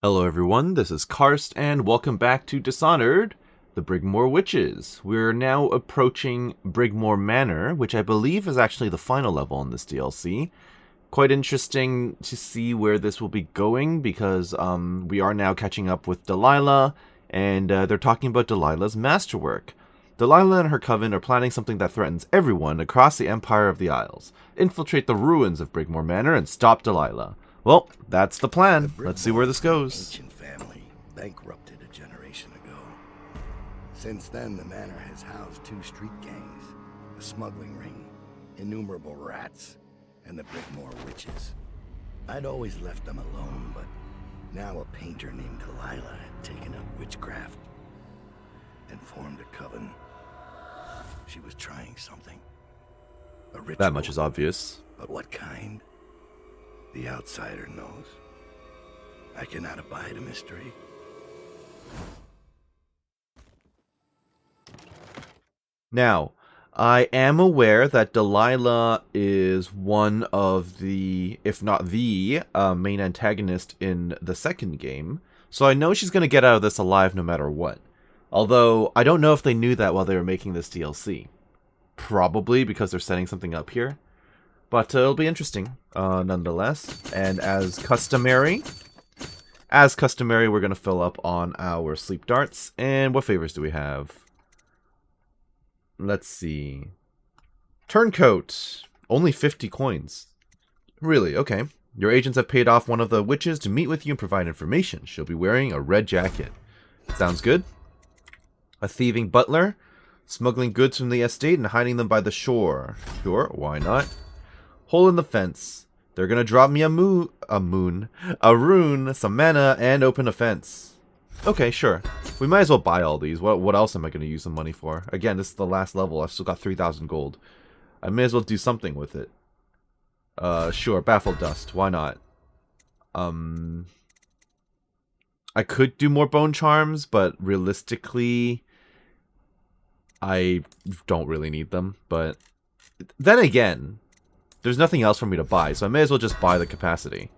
Hello everyone, this is Karst, and welcome back to Dishonored, the Brigmore Witches. We're now approaching Brigmore Manor, which I believe is actually the final level in this DLC. Quite interesting to see where this will be going, because we are now catching up with Delilah, and they're talking about Delilah's masterwork. Delilah and her coven are planning something that threatens everyone across the Empire of the Isles. Infiltrate the ruins of Brigmore Manor and stop Delilah. Well, that's the plan. Let's see where this goes. Ancient family, bankrupted a generation ago. Since then, the manor has housed two street gangs, a smuggling ring, innumerable rats, and the Brigmore witches. I'd always left them alone, but now a painter named Delilah had taken up witchcraft and formed a coven. She was trying something. A ritual. That much is obvious. But what kind? The outsider knows. I cannot abide a mystery. Now, I am aware that Delilah is one of the, if not the, main antagonist in the second game, so I know she's going to get out of this alive no matter what. Although, I don't know if they knew that while they were making this DLC. Probably because they're setting something up here. But it'll be interesting, nonetheless. And as customary, we're going to fill up on our sleep darts. And what favors do we have? Let's see. Turncoat. Only 50 coins. Really? Okay. Your agents have paid off one of the witches to meet with you and provide information. She'll be wearing a red jacket. Sounds good. A thieving butler. Smuggling goods from the estate and hiding them by the shore. Sure, why not? Hole in the fence. They're gonna drop me a rune, some mana, and open a fence. Okay, sure. We might as well buy all these. What else am I gonna use the money for? Again, this is the last level. I've still got 3,000 gold. I may as well do something with it. Sure. Baffled dust. Why not? I could do more bone charms, but realistically, I don't really need them. But then again, there's nothing else for me to buy, so I may as well just buy the capacity.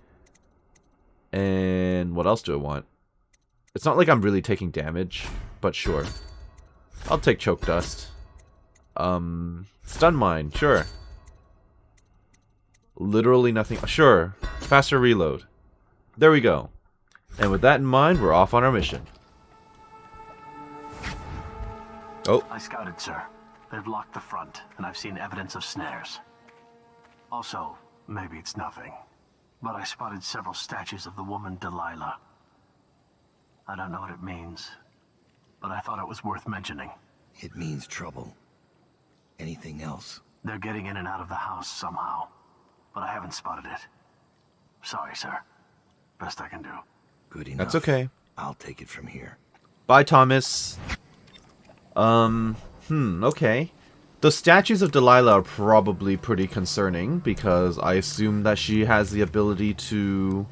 And what else do I want? It's not like I'm really taking damage, but sure. I'll take choke dust. Stun mine, sure. Literally nothing. Sure. Faster reload. There we go. And with that in mind, we're off on our mission. Oh. I scouted, sir. They've locked the front, and I've seen evidence of snares. Also, maybe it's nothing, but I spotted several statues of the woman Delilah. I don't know what it means, but I thought it was worth mentioning. It means trouble. Anything else? They're getting in and out of the house somehow, but I haven't spotted it. Sorry, sir. Best I can do. Good enough. That's okay. I'll take it from here. Bye, Thomas. Okay. The statues of Delilah are probably pretty concerning, because I assume that she has the ability to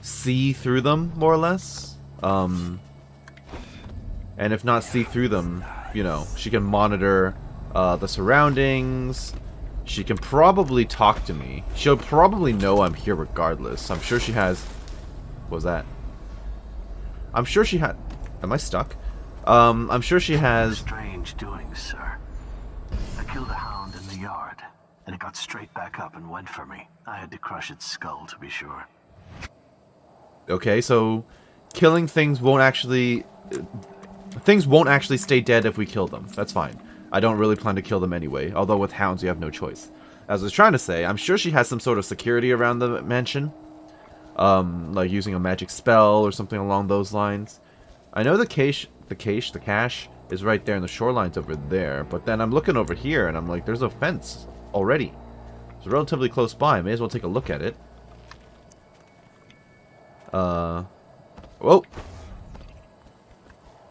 see through them, more or less. And if not see through them, you know, she can monitor the surroundings. She can probably talk to me. She'll probably know I'm here regardless. I'm sure she has... What was that? I'm sure she had... Am I stuck? I'm sure she has... Strange doings, sir. I killed a hound in the yard, and it got straight back up and went for me. I had to crush its skull, to be sure. Okay, so killing things won't actually... Things won't actually stay dead if we kill them. That's fine. I don't really plan to kill them anyway, although with hounds you have no choice. As I was trying to say, I'm sure she has some sort of security around the mansion. Like using a magic spell or something along those lines. I know the cache is right there and the shoreline's over there, but then I'm looking over here and I'm like, there's a fence already. It's relatively close by. I may as well take a look at it. Whoa.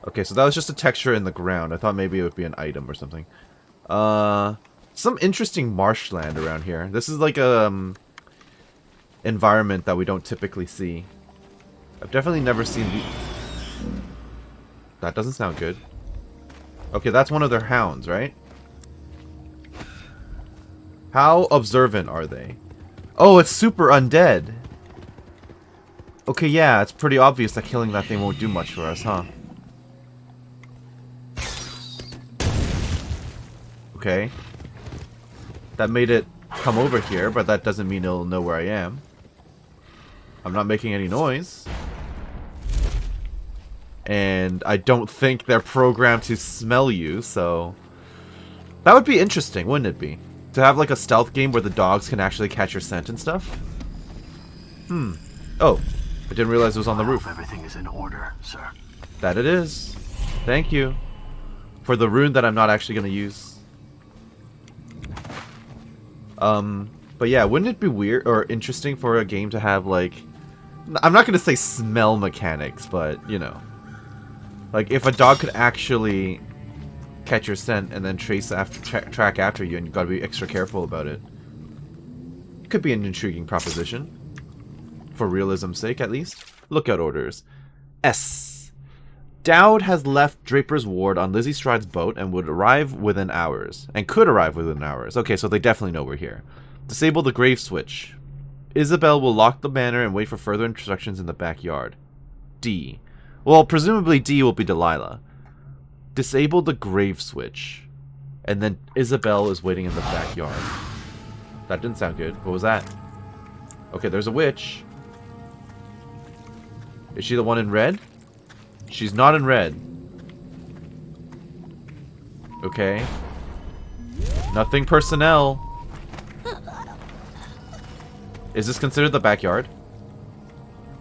Okay, so that was just a texture in the ground. I thought maybe it would be an item or something. Some interesting marshland around here. This is like a environment that we don't typically see. I've definitely never seen the... That doesn't sound good. Okay, that's one of their hounds, right? How observant are they? Oh, it's super undead. Okay, yeah, it's pretty obvious that killing that thing won't do much for us, huh? Okay. That made it come over here, but that doesn't mean it'll know where I am. I'm not making any noise. And I don't think they're programmed to smell you, so... That would be interesting, wouldn't it be? To have like a stealth game where the dogs can actually catch your scent and stuff? Oh, I didn't realize it was on the roof. Everything is in order, sir. That it is. Thank you. For the rune that I'm not actually going to use. But yeah, wouldn't it be weird or interesting for a game to have like... I'm not going to say smell mechanics, but, you know. Like, if a dog could actually catch your scent and then trace after track after you, and you've got to be extra careful about it. Could be an intriguing proposition. For realism's sake, at least. Lookout orders. S. Daud has left Draper's ward on Lizzie Stride's boat and would arrive within hours. And could arrive within hours. Okay, so they definitely know we're here. Disable the grave switch. Isabel will lock the manor and wait for further instructions in the backyard. D. Well, presumably D will be Delilah. Disable the grave switch. And then Isabel is waiting in the backyard. That didn't sound good. What was that? Okay, there's a witch. Is she the one in red? She's not in red. Okay. Nothing personnel. Is this considered the backyard?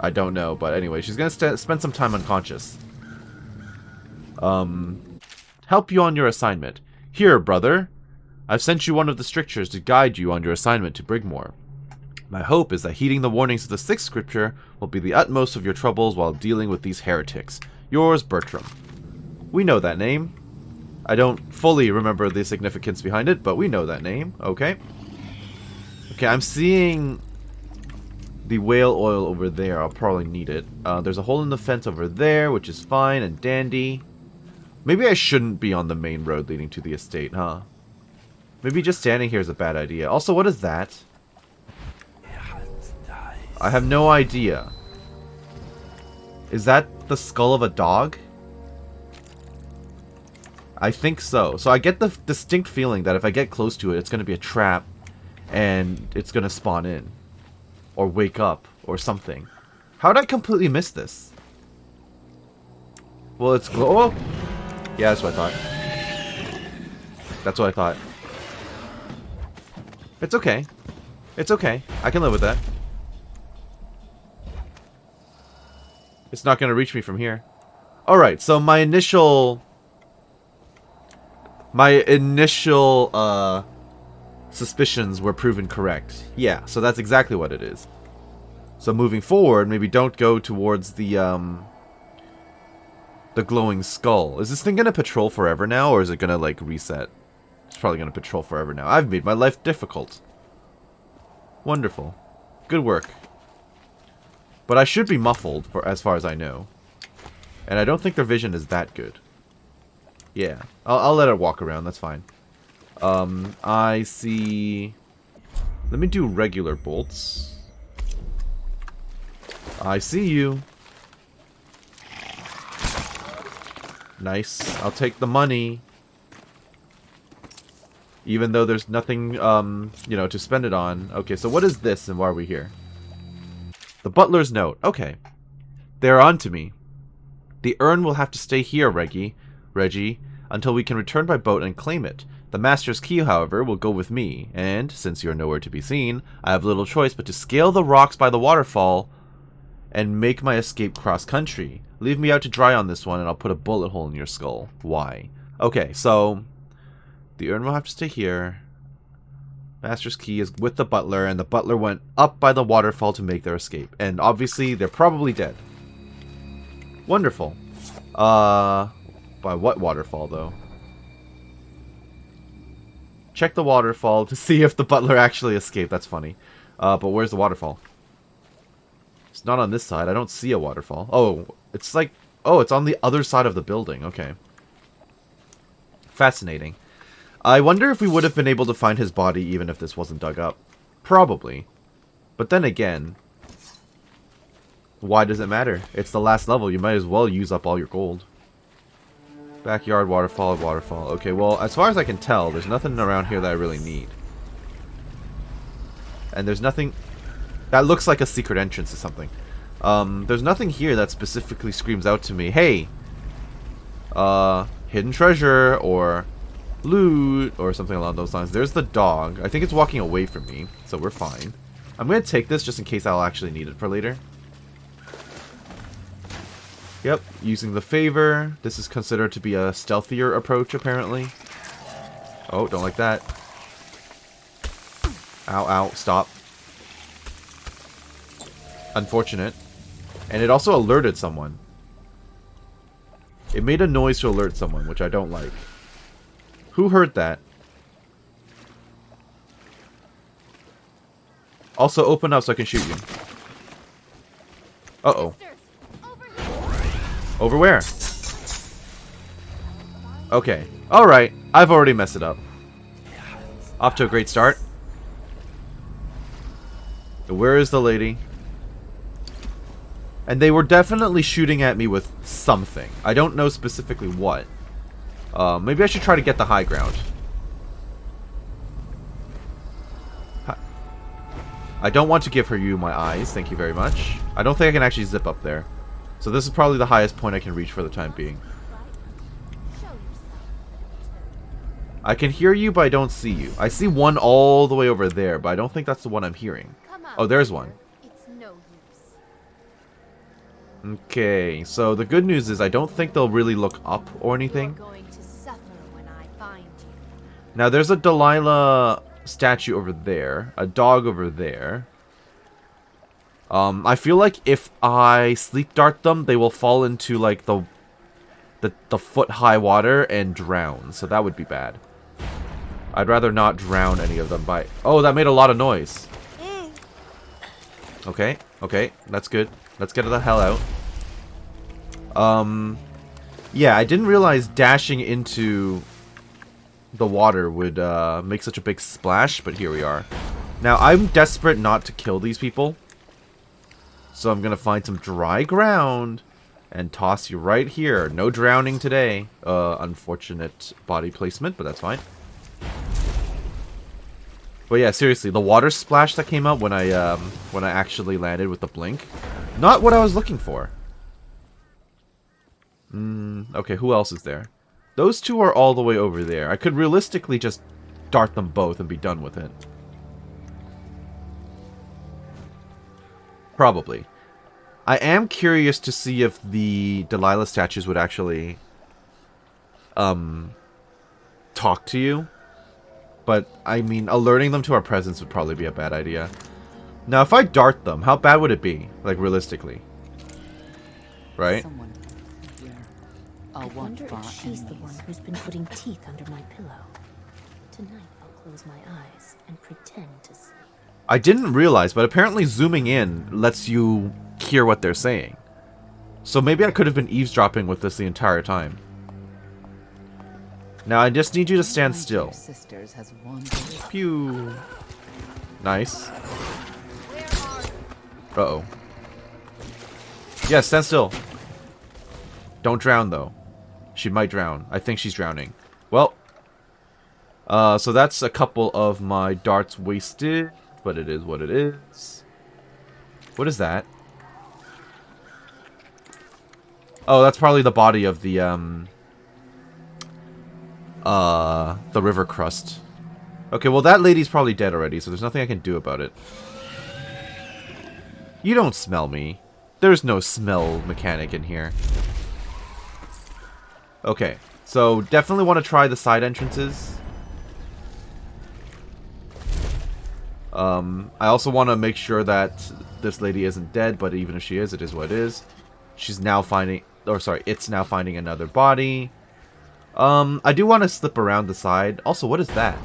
I don't know, but anyway, she's gonna spend some time unconscious. Help you on your assignment. Here, brother. I've sent you one of the strictures to guide you on your assignment to Brigmore. My hope is that heeding the warnings of the sixth scripture will be the utmost of your troubles while dealing with these heretics. Yours, Bertram. We know that name. I don't fully remember the significance behind it, but we know that name. Okay. Okay, I'm seeing the whale oil over there. I'll probably need it. There's a hole in the fence over there, which is fine and dandy. Maybe I shouldn't be on the main road leading to the estate, huh? Maybe just standing here is a bad idea. Also, what is that? I have no idea. Is that the skull of a dog? I think so. So I get the distinct feeling that if I get close to it, it's going to be a trap and it's going to spawn in. Or wake up or something. How did I completely miss this? Well, it's oh! Yeah, that's what I thought. That's what I thought. It's okay. It's okay. I can live with that. It's not going to reach me from here. Alright, so my initial suspicions were proven correct. Yeah, so that's exactly what it is. So moving forward, maybe don't go towards the glowing skull. Is this thing going to patrol forever now, or is it going to, like, reset? It's probably going to patrol forever now. I've made my life difficult. Wonderful. Good work. But I should be muffled, for as far as I know. And I don't think their vision is that good. Yeah. I'll let it walk around, that's fine. I see... Let me do regular bolts. I see you. Nice. I'll take the money. Even though there's nothing, you know, to spend it on. Okay, so what is this and why are we here? The butler's note. Okay. They're on to me. The urn will have to stay here, Reggie, until we can return by boat and claim it. The master's key, however, will go with me, and, since you're nowhere to be seen, I have little choice but to scale the rocks by the waterfall and make my escape cross-country. Leave me out to dry on this one, and I'll put a bullet hole in your skull. Why? Okay, so the urn will have to stay here. Master's key is with the butler, and the butler went up by the waterfall to make their escape. And obviously, they're probably dead. Wonderful. By what waterfall, though? Check the waterfall to see if the butler actually escaped. That's funny. But where's the waterfall? It's not on this side. I don't see a waterfall. Oh, it's like... Oh, it's on the other side of the building. Okay. Fascinating. I wonder if we would have been able to find his body even if this wasn't dug up. Probably. But then again... Why does it matter? It's the last level. You might as well use up all your gold. Backyard, waterfall, waterfall. Okay, well, as far as I can tell, there's nothing around here that I really need. And there's nothing... That looks like a secret entrance to something. There's nothing here that specifically screams out to me, hey, hidden treasure, or loot, or something along those lines. There's the dog. I think it's walking away from me, so we're fine. I'm going to take this just in case I'll actually need it for later. Yep, using the favor. This is considered to be a stealthier approach, apparently. Oh, don't like that. Ow, ow, stop. Unfortunate. And it also alerted someone. It made a noise to alert someone, which I don't like. Who heard that? Also, open up so I can shoot you. Uh-oh. Over where? Okay. Alright. I've already messed it up. Off to a great start. Where is the lady? And they were definitely shooting at me with something. I don't know specifically what. Maybe I should try to get the high ground. I don't want to give her you my eyes. Thank you very much. I don't think I can actually zip up there. So this is probably the highest point I can reach for the time being. I can hear you, but I don't see you. I see one all the way over there, but I don't think that's the one I'm hearing. Oh, there's one. It's no use. Okay, so the good news is I don't think they'll really look up or anything. You're going to suffer when I find you. Now there's a Delilah statue over there, a dog over there. I feel like if I sleep dart them, they will fall into like the foot-high water and drown, so that would be bad. I'd rather not drown any of them by... Oh, that made a lot of noise. Okay, okay, that's good. Let's get the hell out. Yeah, I didn't realize dashing into the water would make such a big splash, but here we are. Now, I'm desperate not to kill these people. So I'm going to find some dry ground and toss you right here. No drowning today. Unfortunate body placement, but that's fine. But yeah, seriously, the water splash that came out when I actually landed with the blink, not what I was looking for. Okay, who else is there? Those two are all the way over there. I could realistically just dart them both and be done with it. Probably. I am curious to see if the Delilah statues would actually talk to you. But, I mean, alerting them to our presence would probably be a bad idea. Now, if I dart them, how bad would it be? Like, realistically. Right? I wonder if she's the one who's been putting teeth under my pillow. Tonight, I'll close my eyes and pretend to sleep. I didn't realize, but apparently zooming in lets you hear what they're saying. So maybe I could have been eavesdropping with this the entire time. Now I just need you to stand still. Pew. Nice. Uh-oh. Yeah, stand still. Don't drown, though. She might drown. I think she's drowning. Well. So that's a couple of my darts wasted. But it is what it is. What is that? Oh, that's probably the body of the river crust. Okay, well that lady's probably dead already, so there's nothing I can do about it. You don't smell me. There's no smell mechanic in here. Okay, so definitely want to try the side entrances. I also want to make sure that this lady isn't dead, but even if she is, it is what it is. She's now finding... Or, sorry, it's now finding another body. I do want to slip around the side. Also, what is that?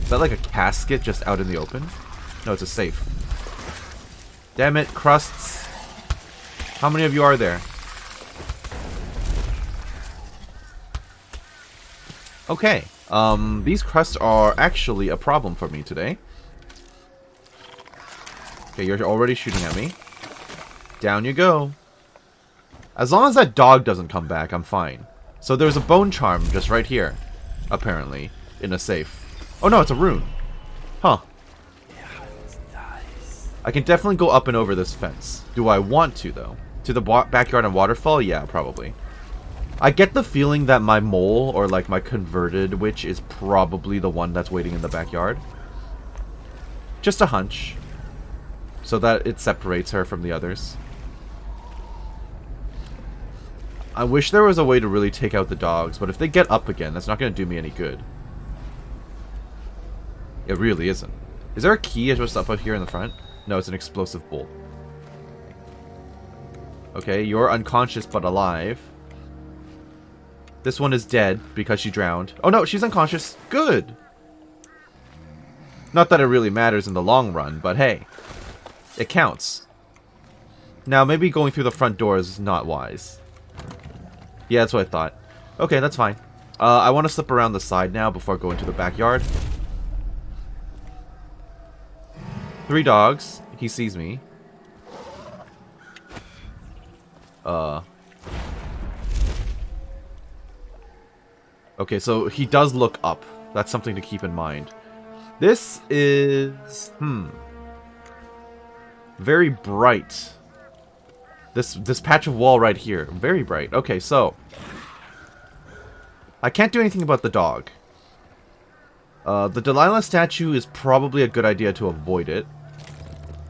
Is that like a casket just out in the open? No, it's a safe. Damn it, crusts. How many of you are there? Okay. These crusts are actually a problem for me today. Okay, you're already shooting at me. Down you go. As long as that dog doesn't come back, I'm fine. So there's a bone charm just right here. Apparently. In a safe. Oh no, it's a rune. Huh. I can definitely go up and over this fence. Do I want to, though? To the backyard and waterfall? Yeah, probably. I get the feeling that my mole, or like my converted witch, is probably the one that's waiting in the backyard. Just a hunch. So that it separates her from the others. I wish there was a way to really take out the dogs, but if they get up again, that's not going to do me any good. It really isn't. Is there a key just up here in the front? No, it's an explosive bolt. Okay, you're unconscious but alive. This one is dead because she drowned. Oh no, she's unconscious. Good! Not that it really matters in the long run, but hey. It counts. Now, maybe going through the front door is not wise. Yeah, that's what I thought. Okay, that's fine. I want to slip around the side now before I go into the backyard. 3 dogs. He sees me. Okay, so he does look up. That's something to keep in mind. This is... very bright. This patch of wall right here. Very bright. Okay, so... I can't do anything about the dog. The Delilah statue is probably a good idea to avoid it.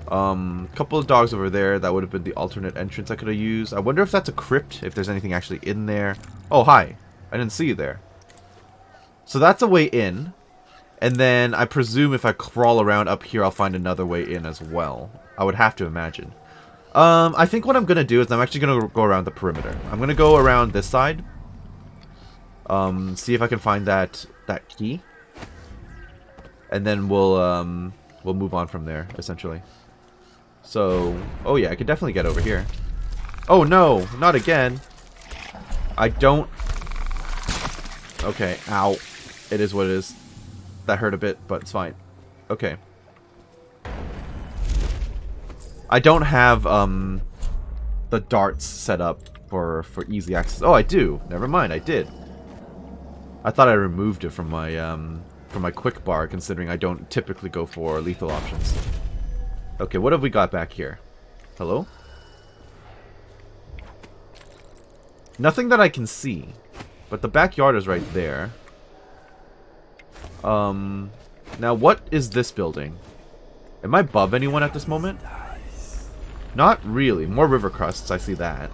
Couple of dogs over there. That would have been the alternate entrance I could have used. I wonder if that's a crypt, if there's anything actually in there. Oh, hi. I didn't see you there. So that's a way in. And then I presume if I crawl around up here, I'll find another way in as well. I would have to imagine. I think what I'm going to do is I'm actually going to go around the perimeter. I'm going to go around this side. See if I can find that key. And then we'll move on from there, essentially. So, oh yeah, I could definitely get over here. Oh no, not again. I don't... Okay, ow. It is what it is. That hurt a bit, but it's fine. Okay. I don't have, the darts set up for easy access. Oh, I do. Never mind, I did. I thought I removed it from my quick bar, considering I don't typically go for lethal options. Okay, what have we got back here? Hello? Nothing that I can see. But the backyard is right there. Now what is this building? Am I above anyone at this moment? Not really. More river crusts, I see that.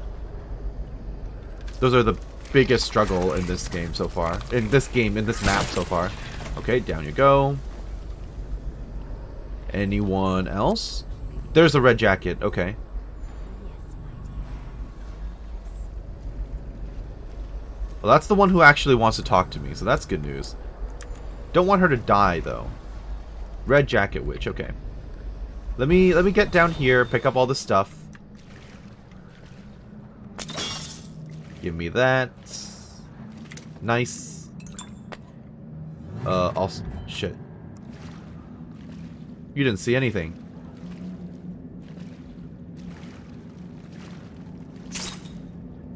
Those are the biggest struggle in this game so far. In this map so far. Okay, down you go. Anyone else? There's a red jacket, okay. Well, that's the one who actually wants to talk to me, so that's good news. Don't want her to die, though. Red jacket witch, okay. Let me get down here, pick up all the stuff. Give me that. Nice. Also, shit. You didn't see anything.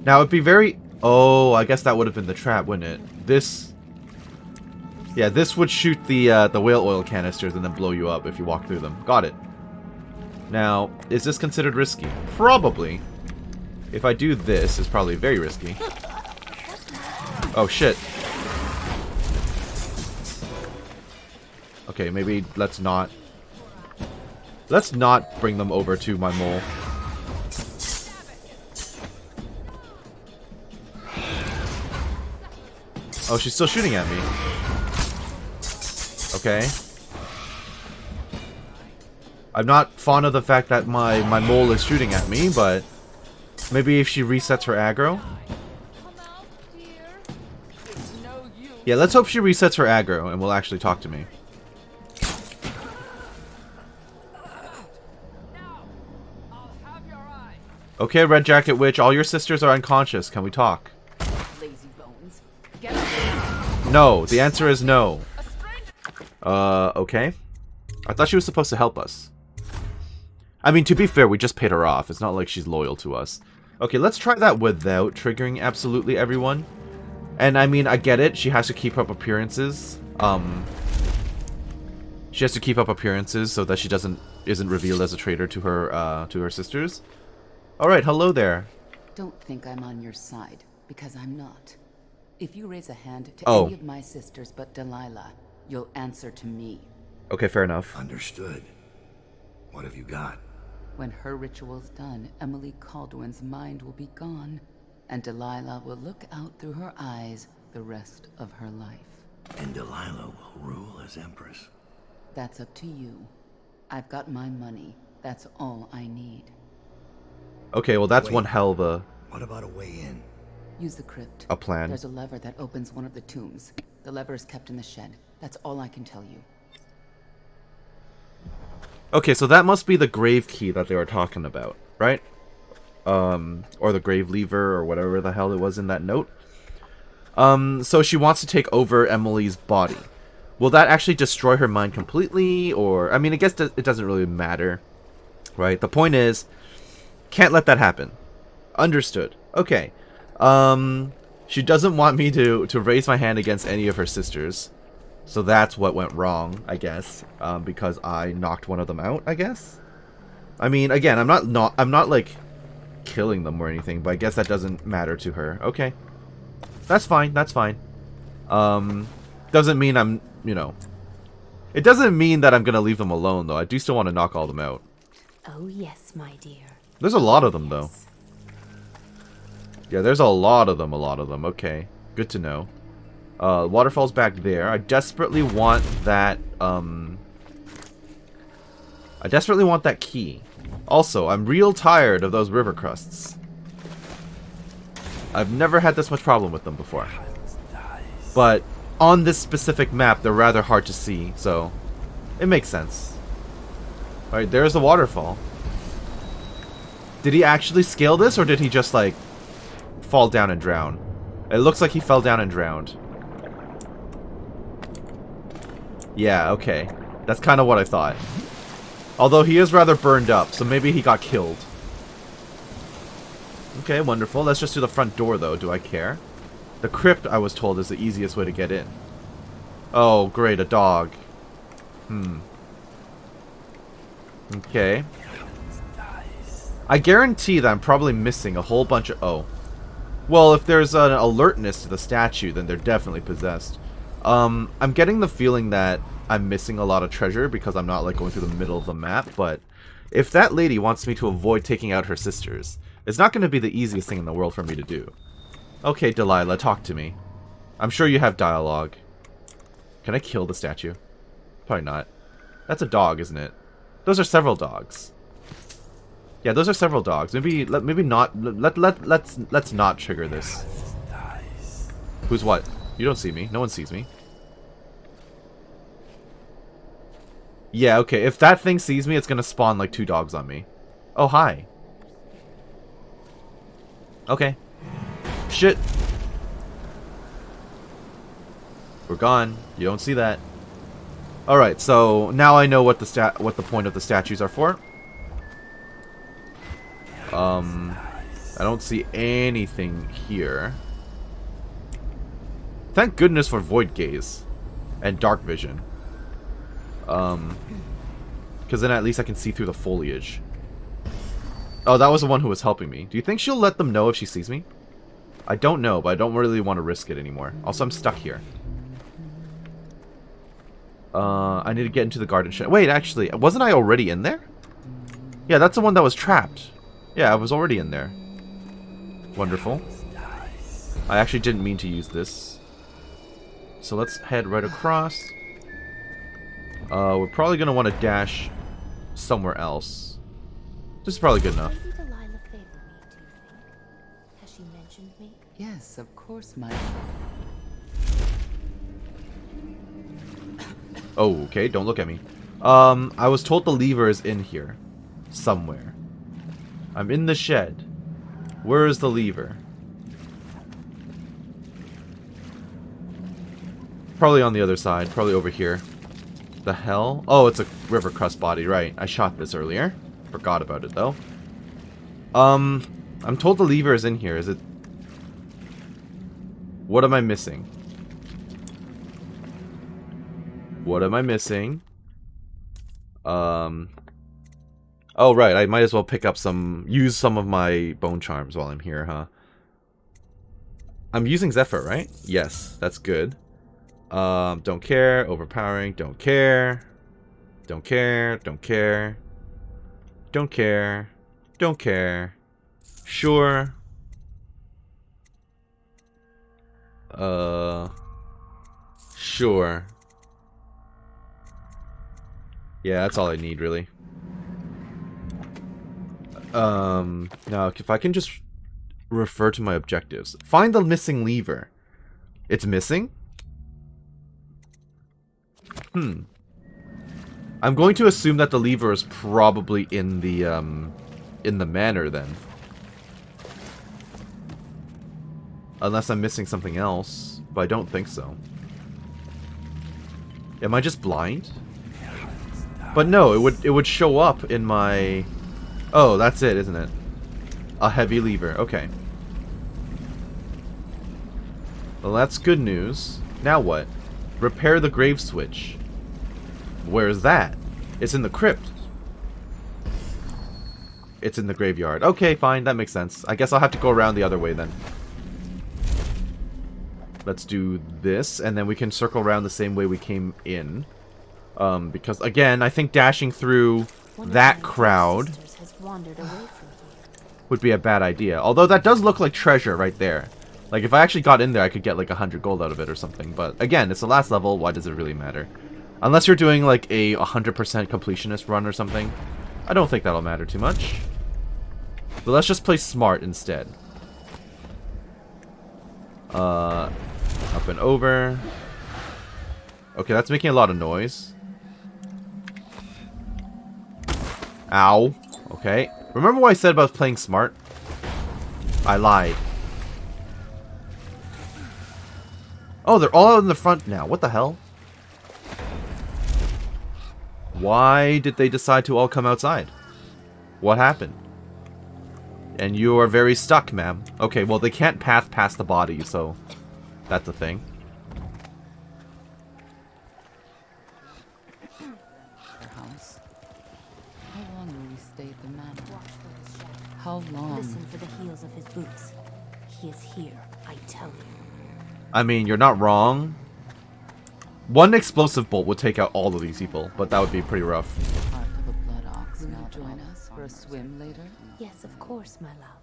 Now, it'd be very... Oh, I guess that would have been the trap, wouldn't it? This... Yeah, this would shoot the whale oil canisters and then blow you up if you walk through them. Got it. Now, is this considered risky? Probably. If I do this, it's probably very risky. Oh, shit. Okay, maybe let's not... Let's not bring them over to my mole. Oh, she's still shooting at me. Okay. I'm not fond of the fact that my mole is shooting at me, but maybe if she resets her aggro. Yeah, let's hope she resets her aggro and will actually talk to me. Okay, Red Jacket Witch, all your sisters are unconscious. Can we talk? No, the answer is no. Okay. I thought she was supposed to help us. I mean, to be fair, we just paid her off. It's not like she's loyal to us. Okay, let's try that without triggering absolutely everyone. And I mean, I get it. She has to keep up appearances. She has to keep up appearances so that she isn't revealed as a traitor to her sisters. All right, hello there. Don't think I'm on your side, because I'm not. If you raise a hand to Oh. any of my sisters but Delilah, you'll answer to me. Okay, fair enough. Understood. What have you got? When her ritual's done, Emily Caldwin's mind will be gone, and Delilah will look out through her eyes the rest of her life. And Delilah will rule as Empress. That's up to you. I've got my money. That's all I need. Okay, well that's Wait. one hell of a What about a way in? Use the crypt. plan. There's a lever that opens one of the tombs. The lever is kept in the shed. That's all I can tell you. Okay, so that must be the grave key that they were talking about, right? Or the grave lever, or whatever the hell it was in that note. So she wants to take over Emily's body. Will that actually destroy her mind completely, or... I mean, I guess it doesn't really matter, right? The point is, can't let that happen. Understood. Okay. She doesn't want me to raise my hand against any of her sisters. So that's what went wrong, I guess, because I knocked one of them out, I guess. I mean, again, I'm not like killing them or anything, but I guess that doesn't matter to her. Okay, that's fine. That's fine. Doesn't mean I'm, it doesn't mean that I'm gonna leave them alone though. I do still want to knock all them out. Oh yes, my dear. There's a lot of them though. Yes. Yeah, there's a lot of them. Okay, good to know. Waterfall's back there. I desperately want that, key. Also, I'm real tired of those river crusts. I've never had this much problem with them before. But on this specific map, they're rather hard to see, so it makes sense. Alright, there's the waterfall. Did he actually scale this, or did he just, like, fall down and drown? It looks like he fell down and drowned. Yeah, okay. That's kind of what I thought. Although he is rather burned up, so maybe he got killed. Okay, wonderful. Let's just do the front door, though. Do I care? The crypt, I was told, is the easiest way to get in. Oh, great, a dog. Okay. I guarantee that I'm probably missing a whole bunch of... Oh. Well, if there's an alertness to the statue, then they're definitely possessed. I'm getting the feeling that I'm missing a lot of treasure because I'm not like going through the middle of the map, but if that lady wants me to avoid taking out her sisters, it's not going to be the easiest thing in the world for me to do. Okay, Delilah, talk to me. I'm sure you have dialogue. Can I kill the statue? Probably not. That's a dog, isn't it? Those are several dogs. Yeah, those are several dogs. Maybe not. Let's not trigger this. Who's what? You don't see me. No one sees me. Yeah, okay. If that thing sees me, it's gonna spawn like 2 dogs on me. Oh, hi. Okay. Shit. We're gone. You don't see that. Alright, so now I know what the point of the statues are for. I don't see anything here. Thank goodness for Void Gaze and Dark Vision. Because then at least I can see through the foliage. Oh, that was the one who was helping me. Do you think she'll let them know if she sees me? I don't know, but I don't really want to risk it anymore. Also, I'm stuck here. I need to get into the garden shed. Wait, actually, wasn't I already in there? Yeah, that's the one that was trapped. Yeah, I was already in there. Wonderful. I actually didn't mean to use this. So let's head right across. We're probably going to want to dash somewhere else. This is probably good enough. Maybe Delilah favored me, do you think? Has she mentioned me? Yes, of course, my... Oh, okay, don't look at me. I was told the lever is in here. Somewhere. I'm in the shed. Where is the lever? Probably on the other side. Probably over here. The hell? Oh, it's a river crust body, right. I shot this earlier. Forgot about it, though. I'm told the lever is in here. Is it... What am I missing? What am I missing? Oh, right. I might as well pick up use some of my bone charms while I'm here, huh? I'm using Zephyr, right? Yes, that's good. Don't care. Overpowering. Don't care. Don't care. Don't care. Don't care. Don't care. Sure. Sure. Yeah, that's all I need, really. Now, if I can just refer to my objectives. Find the missing lever. It's missing? I'm going to assume that the lever is probably in the manor, then. Unless I'm missing something else. But I don't think so. Am I just blind? But no, it would show up in my... Oh, that's it, isn't it? A heavy lever. Okay. Well, that's good news. Now what? Repair the grave switch. Where's that? It's in the crypt. It's in the graveyard. Okay, fine. That makes sense. I guess I'll have to go around the other way then. Let's do this, and then we can circle around the same way we came in. Because, again, I think dashing through that crowd would be a bad idea. Although that does look like treasure right there. Like, if I actually got in there, I could get like 100 gold out of it or something. But, again, it's the last level. Why does it really matter? Unless you're doing like a 100% completionist run or something. I don't think that'll matter too much. But let's just play smart instead. Up and over. Okay, that's making a lot of noise. Ow. Okay. Remember what I said about playing smart? I lied. Oh, they're all out in the front now. What the hell? Why did they decide to all come outside? What happened? And you are very stuck, ma'am. Okay, well, they can't path past the body, so that's a thing. House. How long will we stay at the manor? How long? Listen for the heels of his boots. He is here, I tell you. I mean, you're not wrong. One explosive bolt would take out all of these people, but that would be pretty rough. Part of a blood ox. Will you join us for a swim later? Yes, of course, my love.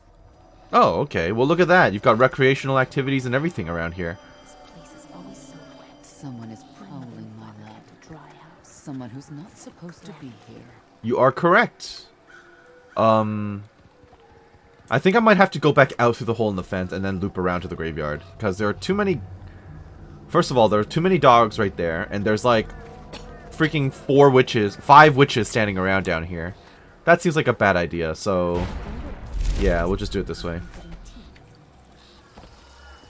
Oh, okay. Well, look at that. You've got recreational activities and everything around here. This place is always so wet. Someone is prowling, my love. Dry house. Someone who's not supposed to be here. You are correct. I think I might have to go back out through the hole in the fence and then loop around to the graveyard. Because there are too many... First of all, there are too many dogs right there. And there's like freaking 5 witches standing around down here. That seems like a bad idea, so... Yeah, we'll just do it this way.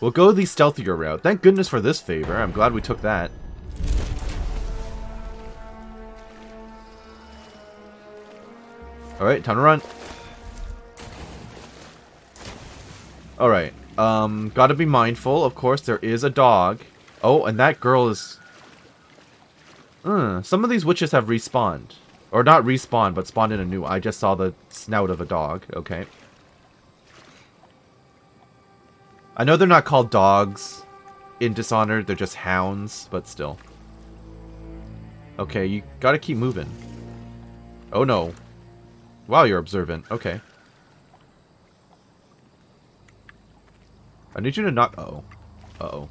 We'll go the stealthier route. Thank goodness for this favor. I'm glad we took that. Alright, time to run. Alright. Gotta be mindful. Of course, there is a dog. Oh, and that girl is... some of these witches have respawned. Or not respawned, but spawned in a new... I just saw the snout of a dog. Okay. I know they're not called dogs in Dishonored. They're just hounds, but still. Okay, you gotta keep moving. Oh no. Wow, you're observant. Okay. I need you to not... Uh-oh. Uh-oh.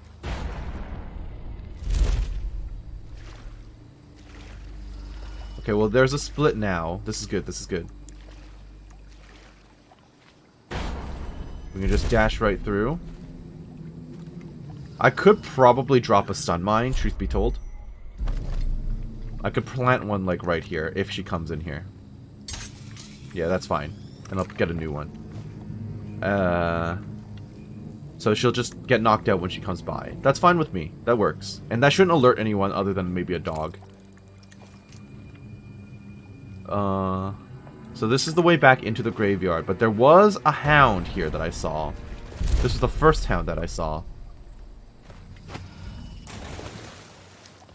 Okay, well, there's a split now. This is good. This is good. We can just dash right through. I could probably drop a stun mine, truth be told. I could plant one, like, right here, if she comes in here. Yeah, that's fine. And I'll get a new one. So she'll just get knocked out when she comes by. That's fine with me. That works. And that shouldn't alert anyone other than maybe a dog. So this is the way back into the graveyard. But there was a hound here that I saw. This was the first hound that I saw.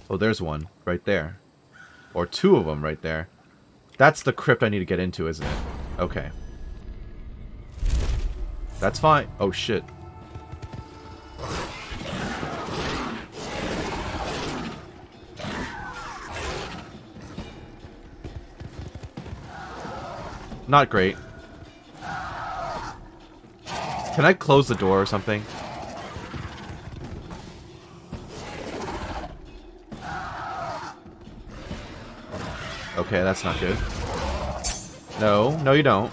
Oh, there's one right there. Or two of them right there. That's the crypt I need to get into, isn't it? Okay. That's fine. Oh, shit. Not great. Can I close the door or something? Okay, that's not good. No, no you don't.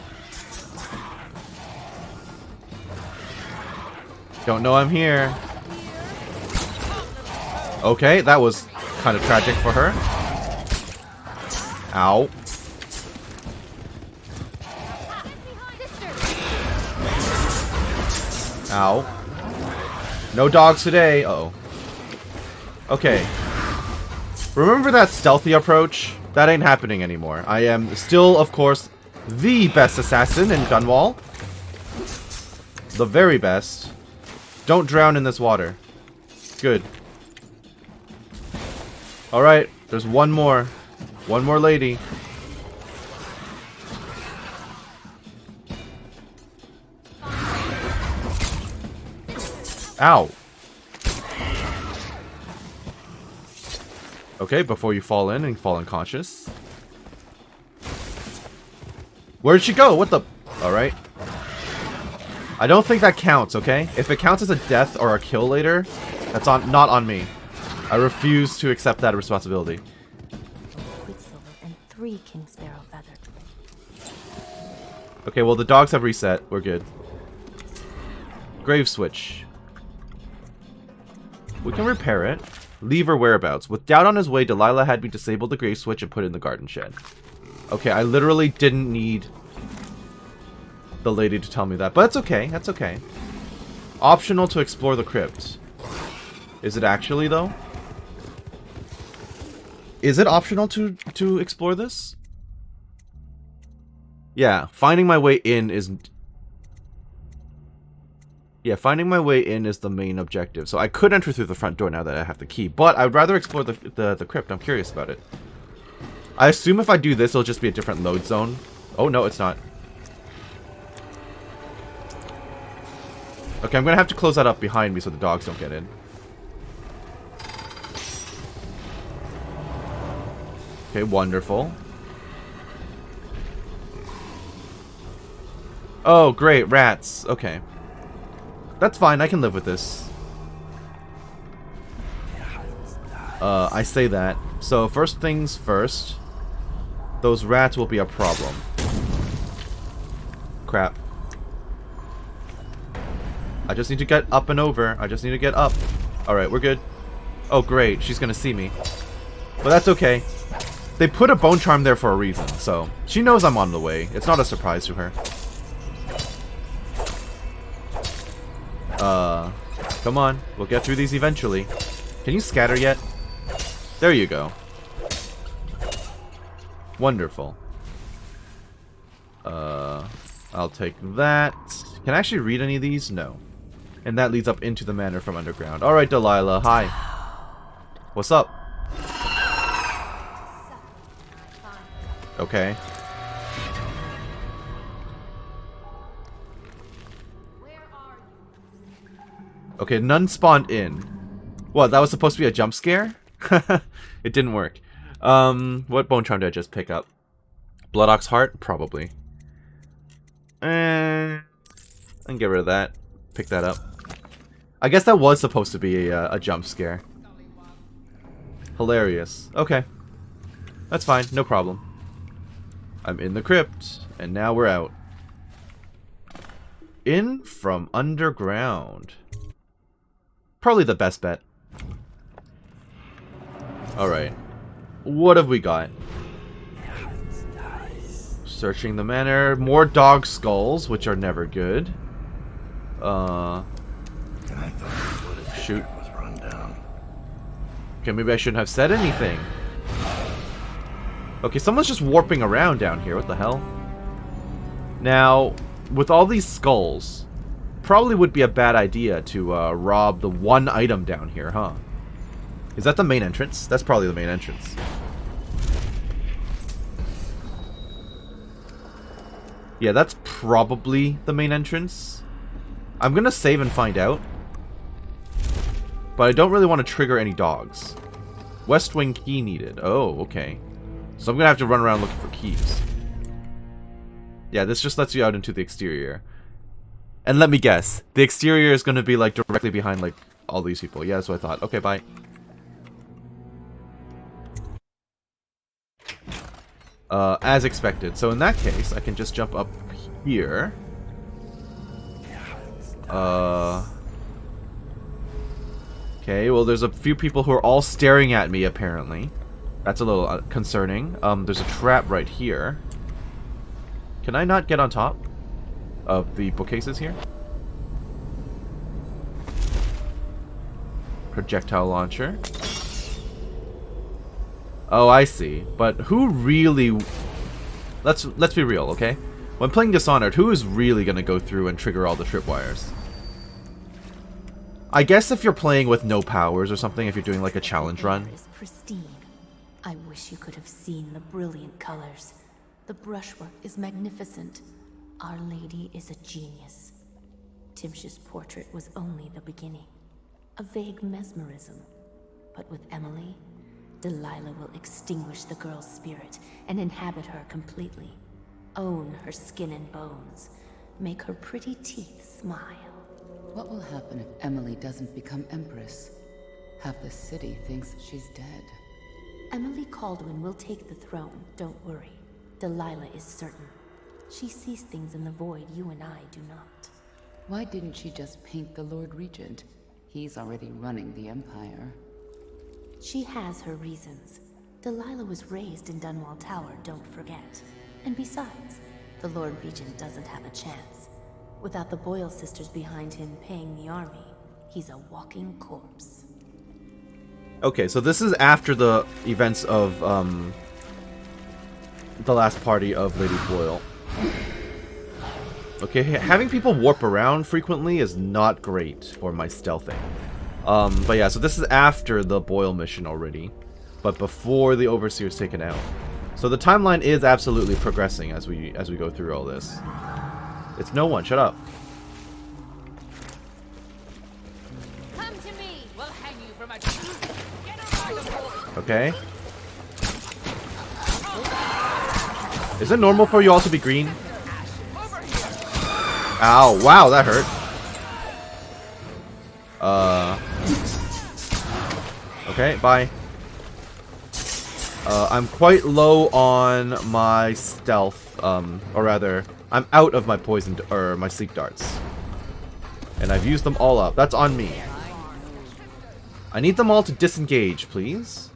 Don't know I'm here. Okay, that was kind of tragic for her. Ow. Ow. No dogs today. Uh-oh. Okay. Remember that stealthy approach? That ain't happening anymore. I am still, of course, the best assassin in Gunwall. The very best. Don't drown in this water. Good. Alright, there's one more. One more lady. Ow. Okay, before you fall in and fall unconscious. Where'd she go? What the... Alright. I don't think that counts, okay? If it counts as a death or a kill later, that's not on me. I refuse to accept that responsibility. Quicksilver and 3 king sparrow feathers. Okay, well the dogs have reset. We're good. Grave switch. We can repair it. Leave her whereabouts. With Daud on his way, Delilah had me disable the grave switch and put it in the garden shed. Okay, I literally didn't need the lady to tell me that. But that's okay. That's okay. Optional to explore the crypt. Is it actually, though? Is it optional to explore this? Yeah, finding my way in is... Yeah, finding my way in is the main objective. So I could enter through the front door now that I have the key. But I'd rather explore the crypt. I'm curious about it. I assume if I do this, it'll just be a different load zone. Oh, no, it's not. Okay, I'm going to have to close that up behind me so the dogs don't get in. Okay, wonderful. Oh, great, rats. Okay. That's fine, I can live with this. I say that. So, first things first. Those rats will be a problem. Crap. I just need to get up and over. I just need to get up. Alright, we're good. Oh, great. She's gonna see me. But that's okay. They put a bone charm there for a reason, so... She knows I'm on the way. It's not a surprise to her. Come on. We'll get through these eventually. Can you scatter yet? There you go. Wonderful. I'll take that. Can I actually read any of these? No. And that leads up into the manor from underground. Alright, Delilah. Hi. What's up? Okay. Okay, none spawned in. What, that was supposed to be a jump scare? It didn't work. What bone charm did I just pick up? Blood Ox Heart? Probably. I can get rid of that. Pick that up. I guess that was supposed to be a jump scare. Hilarious. Okay. That's fine. No problem. I'm in the crypt. And now we're out. In from underground. Probably the best bet. Alright. What have we got? Searching the manor. More dog skulls, which are never good. Shoot. Okay, maybe I shouldn't have said anything. Okay, someone's just warping around down here. What the hell? Now, with all these skulls, probably would be a bad idea to rob the one item down here, huh? Is that the main entrance? That's probably the main entrance. Yeah, that's probably the main entrance. I'm gonna save and find out. But I don't really want to trigger any dogs. West Wing key needed. Oh, okay. So I'm gonna have to run around looking for keys. Yeah, this just lets you out into the exterior. And let me guess, the exterior is gonna be like directly behind like all these people. Yeah, that's what I thought. Okay, bye. As expected. So in that case, I can just jump up here. Okay, well there's a few people who are all staring at me apparently. That's a little concerning. There's a trap right here. Can I not get on top of the bookcases here? Projectile launcher. Oh, I see. But who really... Let's be real, okay? When playing Dishonored, who is really going to go through and trigger all the tripwires? I guess if you're playing with no powers or something, if you're doing like a challenge run. Is pristine. I wish you could have seen the brilliant colors. The brushwork is magnificent. Our Lady is a genius. Timsh's portrait was only the beginning. A vague mesmerism. But with Emily, Delilah will extinguish the girl's spirit and inhabit her completely. Own her skin and bones. Make her pretty teeth smile. What will happen if Emily doesn't become Empress? Half the city thinks she's dead. Emily Caldwin will take the throne, don't worry. Delilah is certain. She sees things in the void you and I do not. Why didn't she just paint the Lord Regent? He's already running the Empire. She has her reasons. Delilah was raised in Dunwall Tower, don't forget. And besides, the Lord Regent doesn't have a chance. Without the Boyle sisters behind him paying the army, he's a walking corpse. Okay, so this is after the events of the last party of Lady Boyle. Okay, having people warp around frequently is not great for my stealthing. But yeah, so this is after the Boyle mission already, but before the Overseer's taken out. So the timeline is absolutely progressing as we go through all this. It's no one. Shut up. Come to me. We'll hang you from a tree. Get a rifle. Okay. Is it normal for you all to be green? Ow! Wow, that hurt. Okay, bye. I'm quite low on my stealth, or rather, I'm out of my poison, or my sleep darts. And I've used them all up. That's on me. I need them all to disengage, please.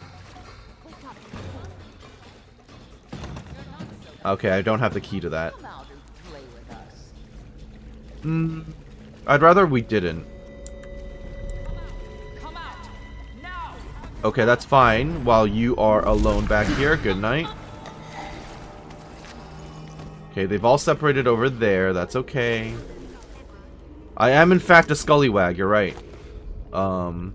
Okay, I don't have the key to that. I'd rather we didn't. Okay, that's fine. While you are alone back here. Good night. Okay, they've all separated over there. That's okay. I am, in fact, a scullywag. You're right. Uh-oh.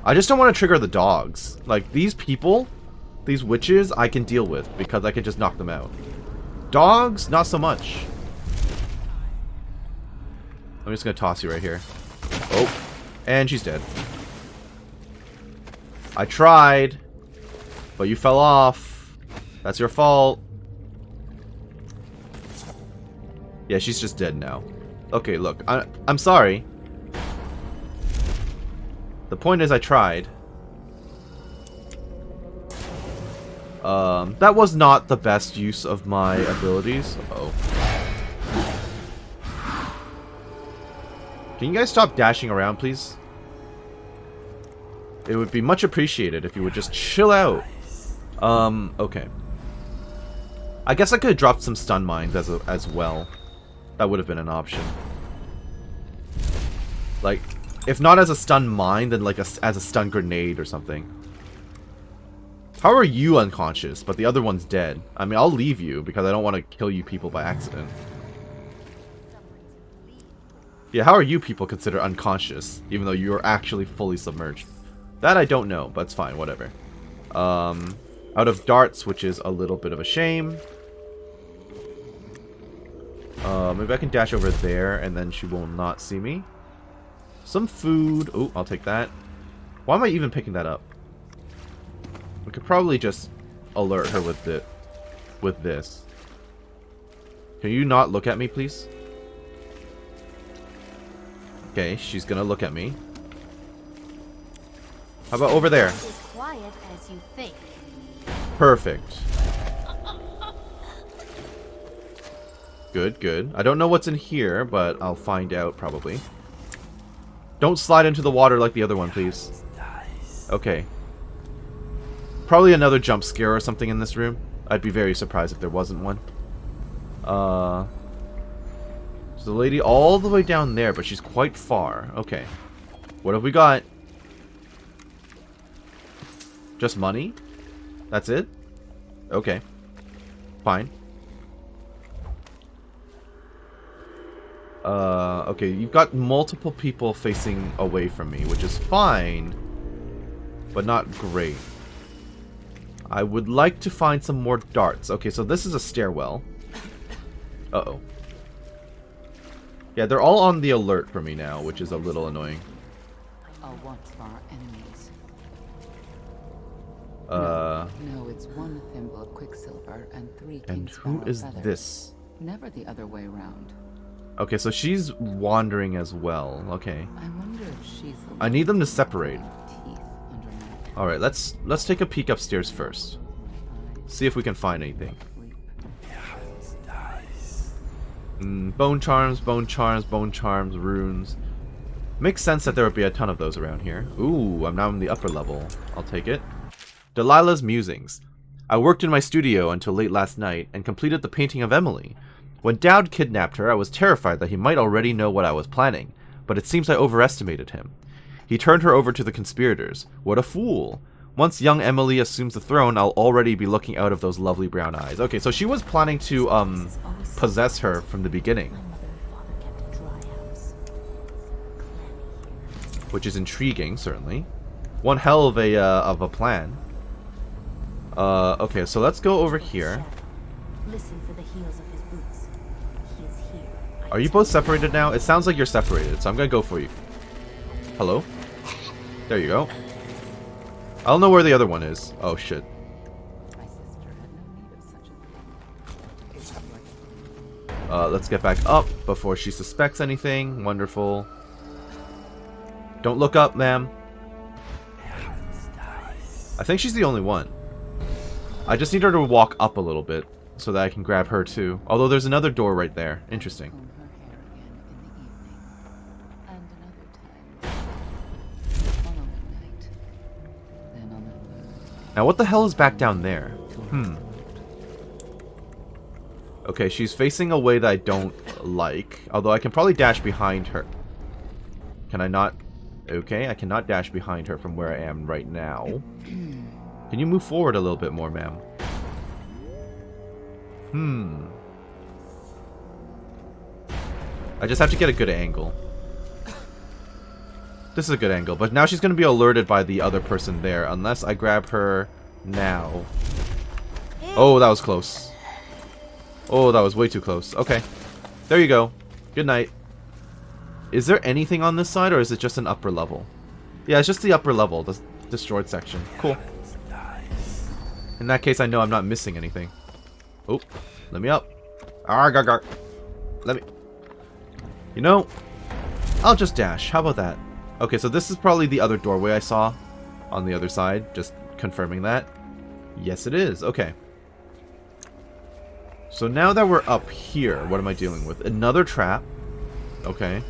I just don't want to trigger the dogs. Like, these people, these witches, I can deal with because I can just knock them out. Dogs, not so much. I'm just going to toss you right here. Oh, and she's dead. I tried, but you fell off. That's your fault. Yeah, she's just dead now. Okay, look, I'm sorry. The point is I tried. That was not the best use of my abilities. Uh-oh. Can you guys stop dashing around, please? It would be much appreciated if you would just chill out. Okay. I guess I could have dropped some stun mines as well. That would have been an option. Like, if not as a stun mine, then like as a stun grenade or something. How are you unconscious, but the other one's dead? I mean, I'll leave you because I don't want to kill you people by accident. Yeah, how are you people considered unconscious, even though you are actually fully submerged? That I don't know, but it's fine, whatever. Out of darts, which is a little bit of a shame. Maybe I can dash over there, and then she will not see me. Some food. Oh, I'll take that. Why am I even picking that up? We could probably just alert her with this. Can you not look at me, please? Okay, she's gonna look at me. How about over there? As quiet as you think. Perfect. Good, good. I don't know what's in here, but I'll find out probably. Don't slide into the water like the other one, please. Okay. Probably another jump scare or something in this room. I'd be very surprised if there wasn't one. So the lady all the way down there, but she's quite far. Okay. What have we got? Just money? That's it? Okay. Fine. Okay, you've got multiple people facing away from me, which is fine, but not great. I would like to find some more darts. Okay, so this is a stairwell. Uh-oh. Yeah, they're all on the alert for me now, which is a little annoying. I'll watch for our enemies. No, it's 1 thimble of quicksilver and 3 And king's who sparrow is feathers. this? Never the other way around. Okay, so she's wandering as well. Okay. I wonder if she's the I need them to separate. teeth under my Alright, let's take a peek upstairs first. See if we can find anything. Bone charms, bone charms, bone charms, runes. Makes sense that there would be a ton of those around here. Ooh, I'm now in the upper level. I'll take it. Delilah's musings. I worked in my studio until late last night and completed the painting of Emily. When Daud kidnapped her, I was terrified that he might already know what I was planning, but it seems I overestimated him. He turned her over to the conspirators. What a fool! Once young Emily assumes the throne, I'll already be looking out of those lovely brown eyes. Okay, so she was planning to, possess her from the beginning. My mother and father kept a dry house. Which is intriguing, certainly. One hell of a plan. Okay, so let's go over here. Listen for the heels of his boots. He is here. Are you both separated now? It sounds like you're separated, so I'm gonna go for you. Hello? There you go. I don't know where the other one is. Oh, shit. My sister had no need of such a thing. Let's get back up before she suspects anything. Wonderful. Don't look up, ma'am. I think she's the only one. I just need her to walk up a little bit so that I can grab her too. Although there's another door right there. Interesting. Comb her hair again in the evening. And another time. Following night. Then on the third. Now what the hell is back down there? Okay, she's facing a way that I don't like. Although I can probably dash behind her. Can I not? Okay, I cannot dash behind her from where I am right now. Can you move forward a little bit more, ma'am? I just have to get a good angle. This is a good angle, but now she's going to be alerted by the other person there, unless I grab her now. Oh, that was close. Oh, that was way too close. Okay. There you go. Good night. Is there anything on this side, or is it just an upper level? Yeah, it's just the upper level, the destroyed section. Cool. In that case, I know I'm not missing anything. Oh, let me up. Arr, let me... You know, I'll just dash. How about that? Okay, so this is probably the other doorway I saw on the other side. Just confirming that. Yes, it is. Okay. So now that we're up here, what am I dealing with? Another trap. Okay.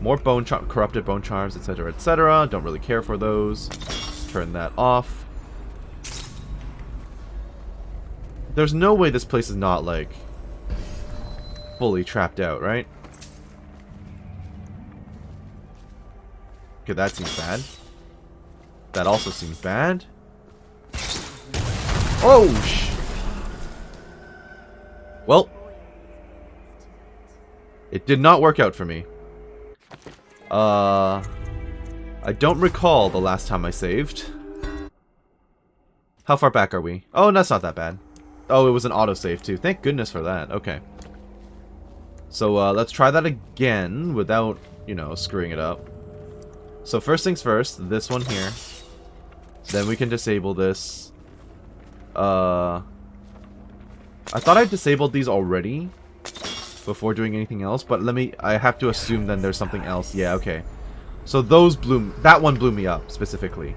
More corrupted bone charms, etc., etc. Don't really care for those. Turn that off. There's no way this place is not, like, fully trapped out, right? Okay, that seems bad. That also seems bad. Oh, well, it did not work out for me. I don't recall the last time I saved. How far back are we? Oh, that's not that bad. Oh, it was an autosave too. Thank goodness for that. Okay. So, let's try that again without, you know, screwing it up. So, first things first, this one here. Then we can disable this. I thought I disabled these already before doing anything else, but I have to assume then there's something else. Yeah, okay. So those that one blew me up, specifically.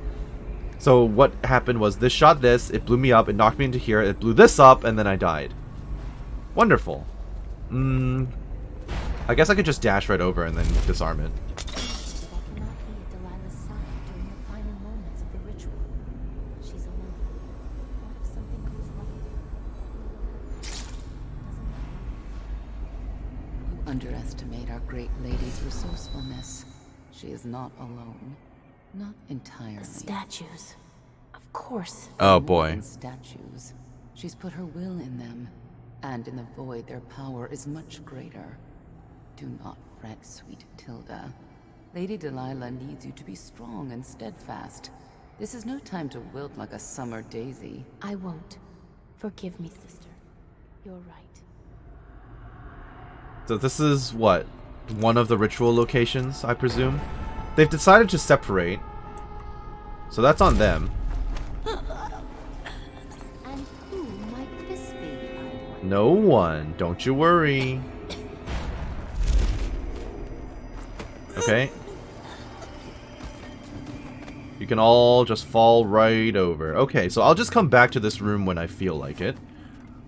So what happened was this shot this, it blew me up, it knocked me into here, it blew this up, and then I died. Wonderful. I guess I could just dash right over and then disarm it. But I cannot be at Delilah's side during the final moments of the ritual. She's alone. What if something goes wrong? You underestimate our great lady's resourcefulness. She is not alone. Not entirely. The statues. Of course. Oh More boy. than statues. She's put her will in them. And in the void, their power is much greater. Do not fret, sweet Tilda. Lady Delilah needs you to be strong and steadfast. This is no time to wilt like a summer daisy. I won't. Forgive me, sister. You're right. So this is what? One of the ritual locations, I presume? They've decided to separate. So that's on them. And who might this be, I wonder? No one. Don't you worry. Okay. You can all just fall right over. Okay, so I'll just come back to this room when I feel like it.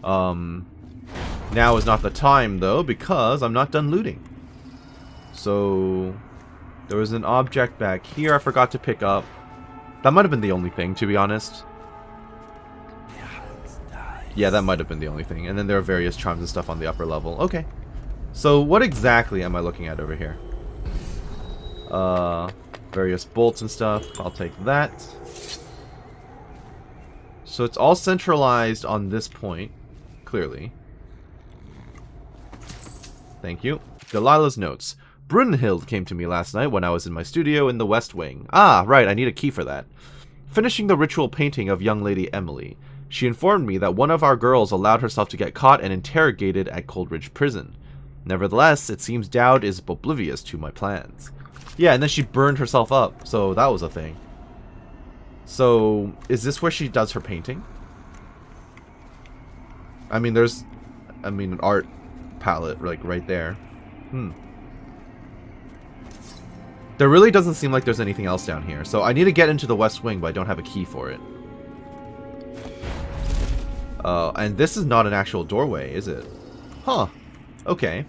Now is not the time, though, because I'm not done looting. So, there was an object back here I forgot to pick up. That might have been the only thing, to be honest. Yeah, that might have been the only thing. And then there are various charms and stuff on the upper level. Okay. So, what exactly am I looking at over here? Various bolts and stuff. I'll take that. So, it's all centralized on this point. Clearly. Thank you. Delilah's notes. Brunhild came to me last night when I was in my studio in the West Wing. Ah, right, I need a key for that. Finishing the ritual painting of young Lady Emily, she informed me that one of our girls allowed herself to get caught and interrogated at Coldridge Prison. Nevertheless, it seems Daud is oblivious to my plans. Yeah, and then she burned herself up, so that was a thing. So, is this where she does her painting? I mean, there's, an art palette, like, right there. There really doesn't seem like there's anything else down here. So I need to get into the West Wing, but I don't have a key for it. And this is not an actual doorway, is it? Huh. Okay.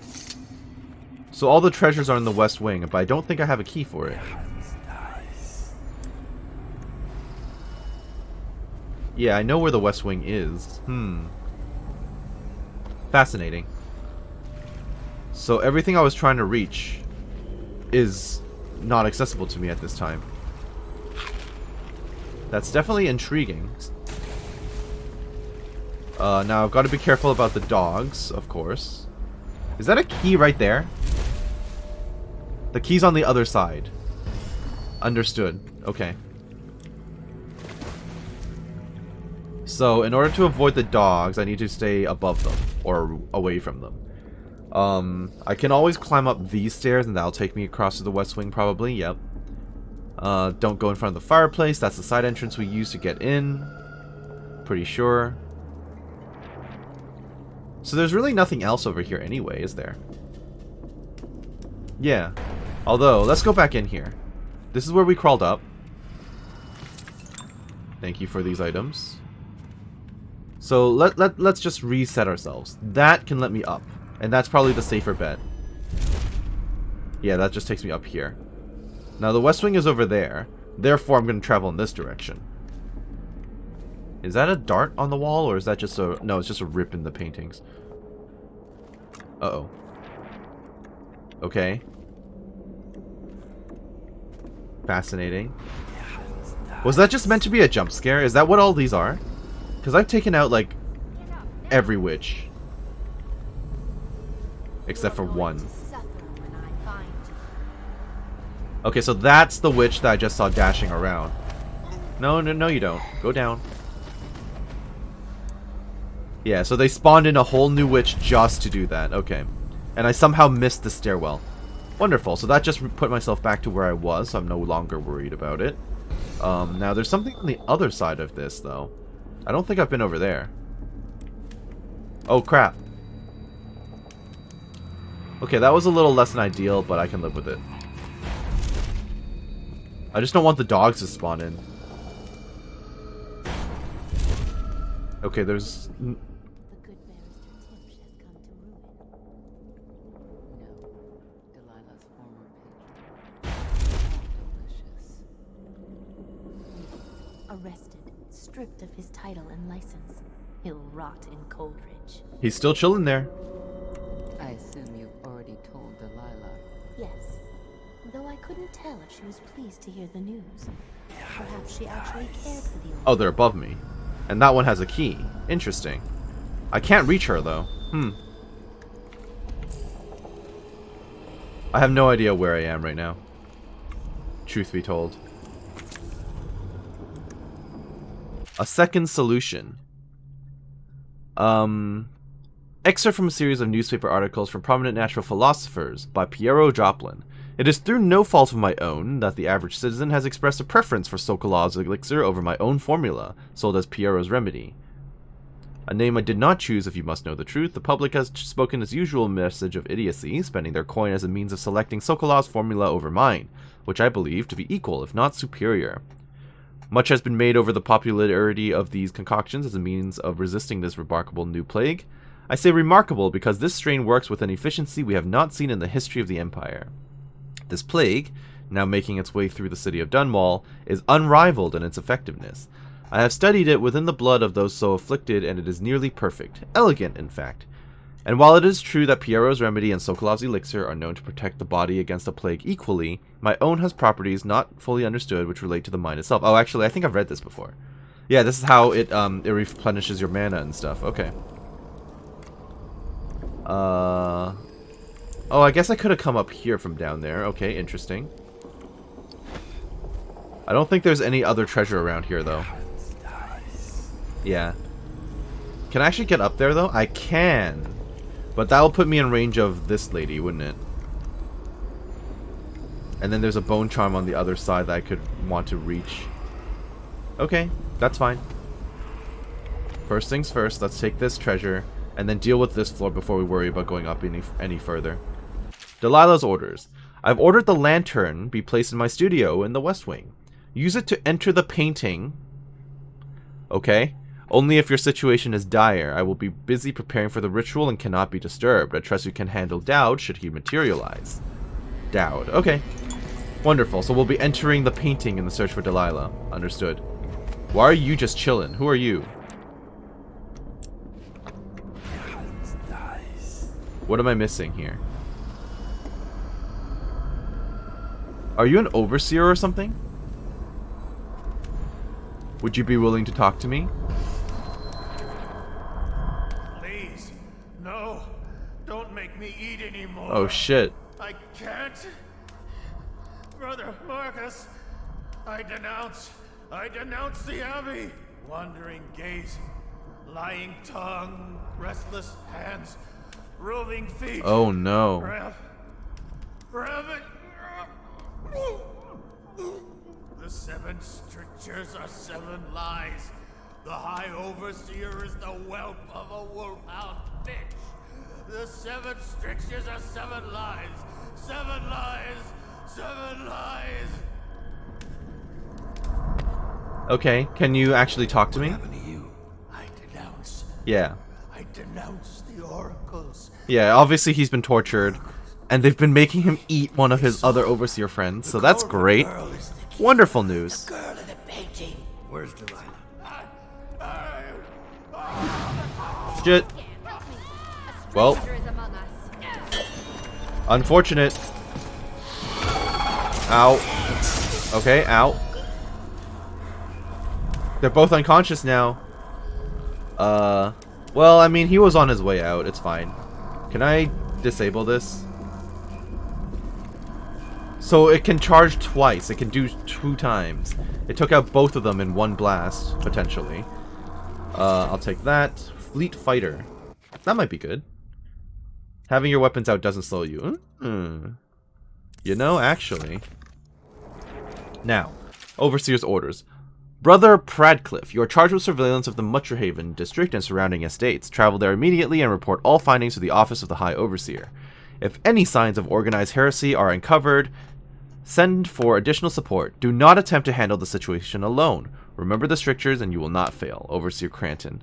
So all the treasures are in the West Wing, but I don't think I have a key for it. Yeah, I know where the West Wing is. Fascinating. So everything I was trying to reach is not accessible to me at this time. That's definitely intriguing. Now I've got to be careful about the dogs, of course. Is that a key right there? The key's on the other side. Understood. Okay. So, in order to avoid the dogs, I need to stay above them, or away from them. I can always climb up these stairs, and that'll take me across to the West Wing, probably. Yep. Don't go in front of the fireplace. That's the side entrance we use to get in. Pretty sure. So there's really nothing else over here anyway, is there? Yeah. Although, let's go back in here. This is where we crawled up. Thank you for these items. So let's just reset ourselves. That can let me up. And that's probably the safer bet. Yeah, that just takes me up here. Now the West Wing is over there. Therefore, I'm going to travel in this direction. Is that a dart on the wall, or is that just a... No, it's just a rip in the paintings. Uh-oh. Okay. Fascinating. Was that just meant to be a jump scare? Is that what all these are? Because I've taken out, like, every witch. Except for one. Okay, so that's the witch that I just saw dashing around. No, no, no, you don't. Go down. Yeah, so they spawned in a whole new witch just to do that. Okay. And I somehow missed the stairwell. Wonderful. So that just put myself back to where I was, so I'm no longer worried about it. Now, there's something on the other side of this, though. I don't think I've been over there. Oh, crap. Okay, that was a little less than ideal, but I can live with it. I just don't want the dogs to spawn in. Okay, there's... The good barrister Timsh has come to ruin. No, Delilah's former patron. Delicious. Arrested, stripped of his title and license. He'll rot in Coldridge. He's still chilling there. I assume you've already told Delilah. Yes. Though I couldn't tell if she was pleased to hear the news. Perhaps she actually cared for the old. Oh, they're above me. And that one has a key. Interesting. I can't reach her, though. I have no idea where I am right now. Truth be told. A second solution. Excerpt from a series of newspaper articles from prominent natural philosophers by Piero Joplin. It is through no fault of my own that the average citizen has expressed a preference for Sokolov's elixir over my own formula, sold as Piero's remedy. A name I did not choose, if you must know the truth. The public has spoken its usual message of idiocy, spending their coin as a means of selecting Sokolov's formula over mine, which I believe to be equal, if not superior. Much has been made over the popularity of these concoctions as a means of resisting this remarkable new plague. I say remarkable because this strain works with an efficiency we have not seen in the history of the Empire. This plague, now making its way through the city of Dunwall, is unrivaled in its effectiveness. I have studied it within the blood of those so afflicted, and it is nearly perfect. Elegant, in fact. And while it is true that Piero's remedy and Sokolov's elixir are known to protect the body against a plague equally, my own has properties not fully understood which relate to the mind itself. Oh, actually, I think I've read this before. Yeah, this is how it replenishes your mana and stuff. Okay. Oh, I guess I could have come up here from down there. Okay, interesting. I don't think there's any other treasure around here, though. Yeah. Can I actually get up there, though? I can. But that will put me in range of this lady, wouldn't it? And then there's a bone charm on the other side that I could want to reach. Okay, that's fine. First things first, let's take this treasure and then deal with this floor before we worry about going up any further. Delilah's orders. I've ordered the lantern be placed in my studio in the West Wing. Use it to enter the painting. Okay. Only if your situation is dire. I will be busy preparing for the ritual and cannot be disturbed. I trust you can handle Daud should he materialize. Daud. Okay. Wonderful. So we'll be entering the painting in the search for Delilah. Understood. Why are you just chilling? Who are you? What am I missing here? Are you an overseer or something? Would you be willing to talk to me? Please, no. Don't make me eat anymore. Oh shit. I can't. Brother Marcus, I denounce the Abbey. Wandering gaze, lying tongue, restless hands, roving feet. Oh no. Rabbit. The 7 strictures are 7 lies. The High Overseer is the whelp of a wolfhound bitch. The 7 strictures are 7 lies. 7 lies. 7 lies. Okay, can you actually talk to me? What happened to you? I denounce. Yeah. I denounce the oracles. Yeah, obviously he's been tortured. And they've been making him eat one of his other overseer friends, so that's great. Wonderful news. Girl in the painting. Where's Delilah? Shit. Well. Unfortunate. Ow. Okay, ow. They're both unconscious now. Well, I mean, he was on his way out. It's fine. Can I disable this? So it can charge twice. It can do 2 times. It took out both of them in one blast, potentially. I'll take that. Fleet Fighter. That might be good. Having your weapons out doesn't slow you. You know, actually. Now, Overseer's orders. Brother Pradcliffe, you are charged with surveillance of the Mutcherhaven district and surrounding estates. Travel there immediately and report all findings to the office of the High Overseer. If any signs of organized heresy are uncovered, send for additional support. Do not attempt to handle the situation alone. Remember the strictures and you will not fail. Overseer Cranton.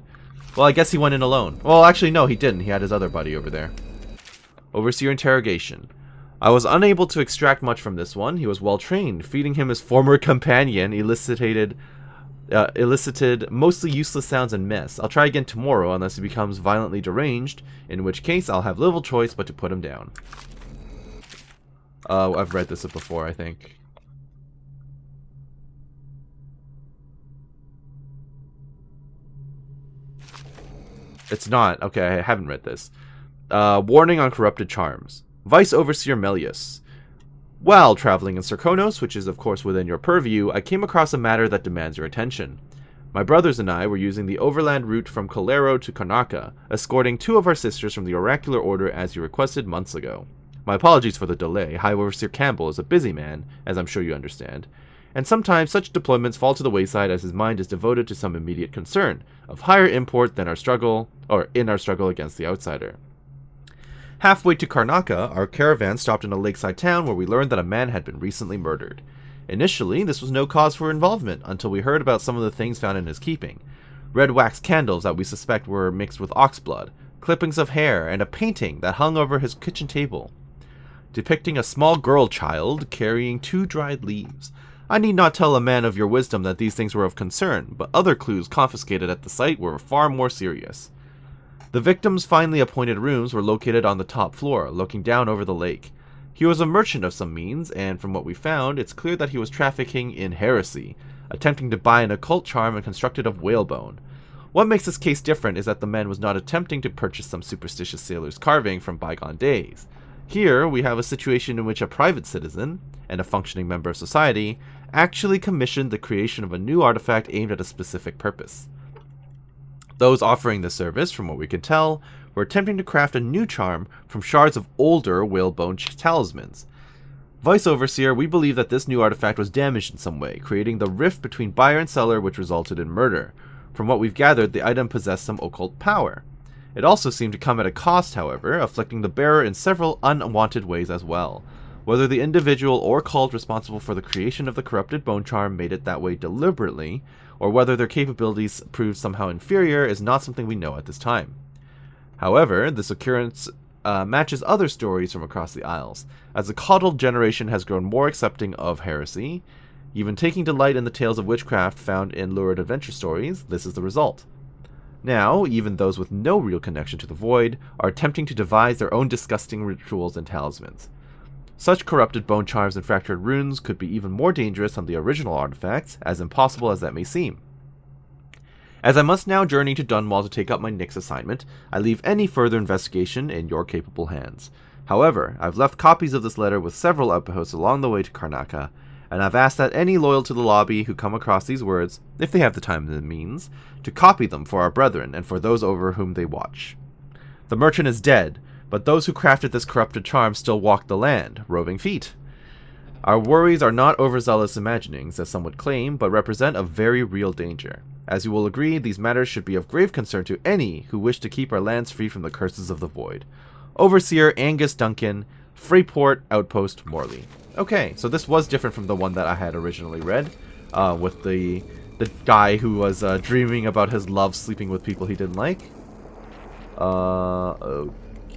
Well, I guess he went in alone. Well, actually, no, he didn't. He had his other buddy over there. Overseer Interrogation. I was unable to extract much from this one. He was well trained. Feeding him his former companion elicited mostly useless sounds and mess. I'll try again tomorrow unless he becomes violently deranged, in which case I'll have little choice but to put him down. I've read this before, I think. It's not. Okay, I haven't read this. Warning on corrupted charms. Vice Overseer Melius. While traveling in Serkonos, which is of course within your purview, I came across a matter that demands your attention. My brothers and I were using the overland route from Colero to Karnaka, escorting 2 of our sisters from the Oracular Order as you requested months ago. My apologies for the delay. High Overseer Campbell is a busy man, as I'm sure you understand, and sometimes such deployments fall to the wayside as his mind is devoted to some immediate concern, of higher import than our struggle against the outsider. Halfway to Karnaka, our caravan stopped in a lakeside town where we learned that a man had been recently murdered. Initially, this was no cause for involvement until we heard about some of the things found in his keeping. Red wax candles that we suspect were mixed with ox blood, clippings of hair, and a painting that hung over his kitchen table, depicting a small girl child carrying 2 dried leaves. I need not tell a man of your wisdom that these things were of concern, but other clues confiscated at the site were far more serious. The victim's finely appointed rooms were located on the top floor, looking down over the lake. He was a merchant of some means, and from what we found, it's clear that he was trafficking in heresy, attempting to buy an occult charm constructed of whalebone. What makes this case different is that the man was not attempting to purchase some superstitious sailor's carving from bygone days. Here, we have a situation in which a private citizen, and a functioning member of society, actually commissioned the creation of a new artifact aimed at a specific purpose. Those offering the service, from what we can tell, were attempting to craft a new charm from shards of older whalebone talismans. Vice Overseer, we believe that this new artifact was damaged in some way, creating the rift between buyer and seller which resulted in murder. From what we've gathered, the item possessed some occult power. It also seemed to come at a cost, however, afflicting the bearer in several unwanted ways as well. Whether the individual or cult responsible for the creation of the corrupted bone charm made it that way deliberately, or whether their capabilities proved somehow inferior is not something we know at this time. However, this occurrence matches other stories from across the Isles, as the coddled generation has grown more accepting of heresy. Even taking delight in the tales of witchcraft found in lurid adventure stories, this is the result. Now, even those with no real connection to the void are attempting to devise their own disgusting rituals and talismans. Such corrupted bone charms and fractured runes could be even more dangerous than the original artifacts, as impossible as that may seem. As I must now journey to Dunwall to take up my Nyx assignment, I leave any further investigation in your capable hands. However, I've left copies of this letter with several outposts along the way to Karnaka, and I've asked that any loyal to the lobby who come across these words, if they have the time and the means, to copy them for our brethren and for those over whom they watch. The merchant is dead, but those who crafted this corrupted charm still walk the land, roving feet. Our worries are not overzealous imaginings, as some would claim, but represent a very real danger. As you will agree, these matters should be of grave concern to any who wish to keep our lands free from the curses of the void. Overseer Angus Duncan, Freeport Outpost Morley. Okay, so this was different from the one that I had originally read, with the guy who was dreaming about his love sleeping with people he didn't like.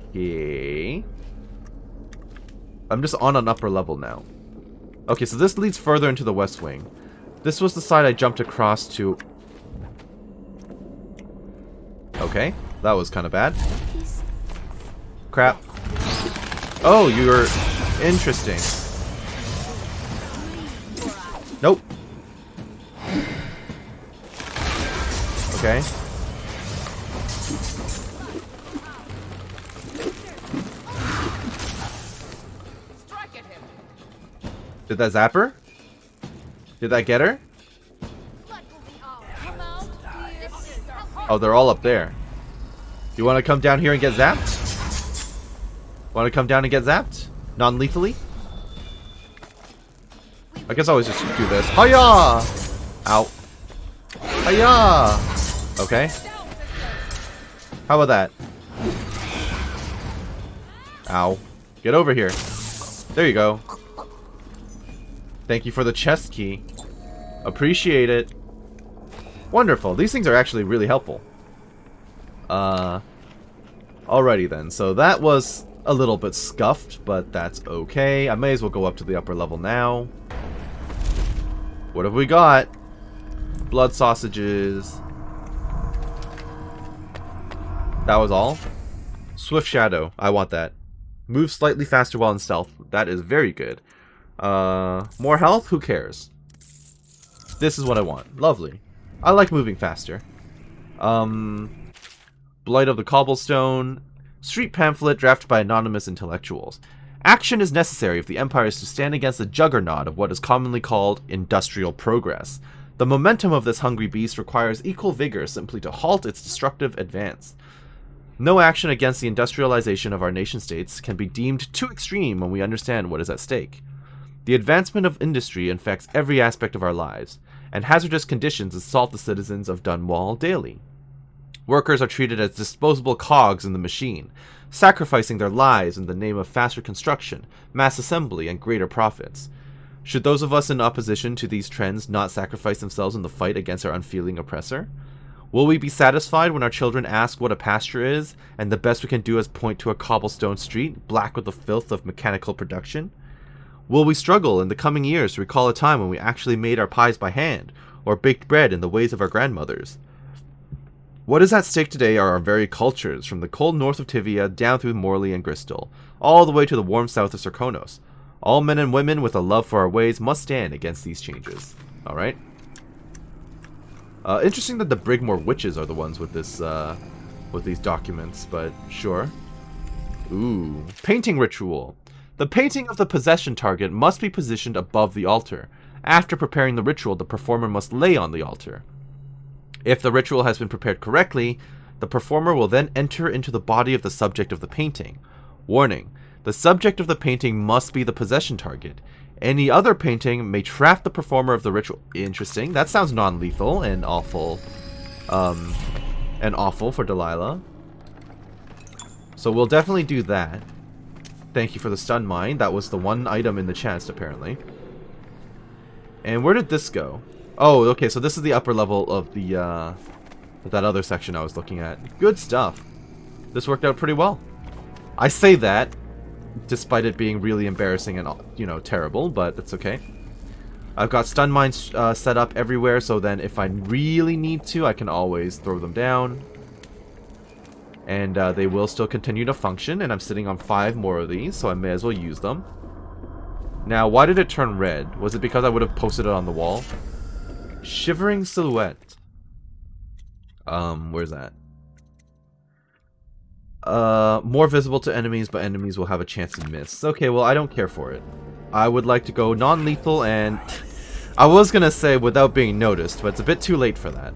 Okay. I'm just on an upper level now. Okay, so this leads further into the West Wing. This was the side I jumped across to. Okay, that was kind of bad. Crap. Oh, you're interesting. Nope. Okay. Did that zap her? Did that get her? Oh, they're all up there. You want to come down here and get zapped? Want to come down and get zapped? Non-lethally? I guess I always just do this. Hiya! Ow. Hiya! Okay. How about that? Ow. Get over here. There you go. Thank you for the chest key. Appreciate it. Wonderful. These things are actually really helpful. Alrighty then. So that was a little bit scuffed, but that's okay. I may as well go up to the upper level now. What have we got? Blood sausages. That was all. Swift Shadow. I want that. Move slightly faster while in stealth. That is very good. More health? Who cares? This is what I want. Lovely. I like moving faster. Blight of the Cobblestone. Street pamphlet drafted by anonymous intellectuals. Action is necessary if the Empire is to stand against the juggernaut of what is commonly called industrial progress. The momentum of this hungry beast requires equal vigor simply to halt its destructive advance. No action against the industrialization of our nation-states can be deemed too extreme when we understand what is at stake. The advancement of industry infects every aspect of our lives, and hazardous conditions assault the citizens of Dunwall daily. Workers are treated as disposable cogs in the machine, sacrificing their lives in the name of faster construction, mass assembly, and greater profits. Should those of us in opposition to these trends not sacrifice themselves in the fight against our unfeeling oppressor? Will we be satisfied when our children ask what a pasture is, and the best we can do is point to a cobblestone street, black with the filth of mechanical production? Will we struggle in the coming years to recall a time when we actually made our pies by hand, or baked bread in the ways of our grandmothers? What is at stake today are our very cultures, from the cold north of Tivia down through Morley and Bristol, all the way to the warm south of Serkonos. All men and women with a love for our ways must stand against these changes. Alright. Interesting that the Brigmore witches are the ones with this, with these documents, but sure. Ooh. Painting ritual. The painting of the possession target must be positioned above the altar. After preparing the ritual, the performer must lay on the altar. If the ritual has been prepared correctly, the performer will then enter into the body of the subject of the painting. Warning. The subject of the painting must be the possession target. Any other painting may trap the performer of the ritual. Interesting. That sounds non-lethal and awful. For Delilah. So we'll definitely do that. Thank you for the stun mine. That was the one item in the chest, apparently. And where did this go? Oh, okay, so this is the upper level of the, that other section I was looking at. Good stuff. This worked out pretty well. I say that, despite it being really embarrassing and, you know, terrible, but it's okay. I've got stun mines set up everywhere, so then if I really need to, I can always throw them down. And they will still continue to function, and I'm sitting on 5 more of these, so I may as well use them. Now, why did it turn red? Was it because I would have posted it on the wall? Shivering silhouette. Where's that? More visible to enemies, but enemies will have a chance to miss. Okay, well, I don't care for it. I would like to go non-lethal and... I was gonna say without being noticed, but it's a bit too late for that.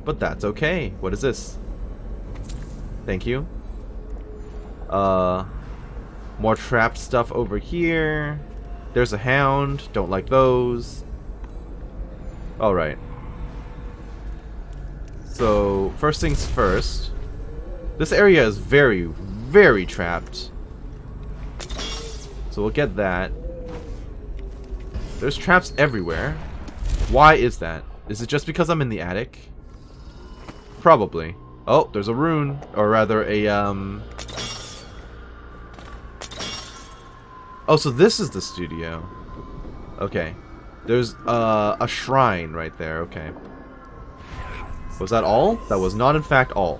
But that's okay. What is this? Thank you. More trapped stuff over here. There's a hound. Don't like those. Alright. So, first things first. This area is very, very trapped. So we'll get that. There's traps everywhere. Why is that? Is it just because I'm in the attic? Probably. Oh, there's a rune. Or rather, a, Oh, so this is the studio. Okay. There's, a shrine right there. Okay. Was that all? That was not, in fact, all.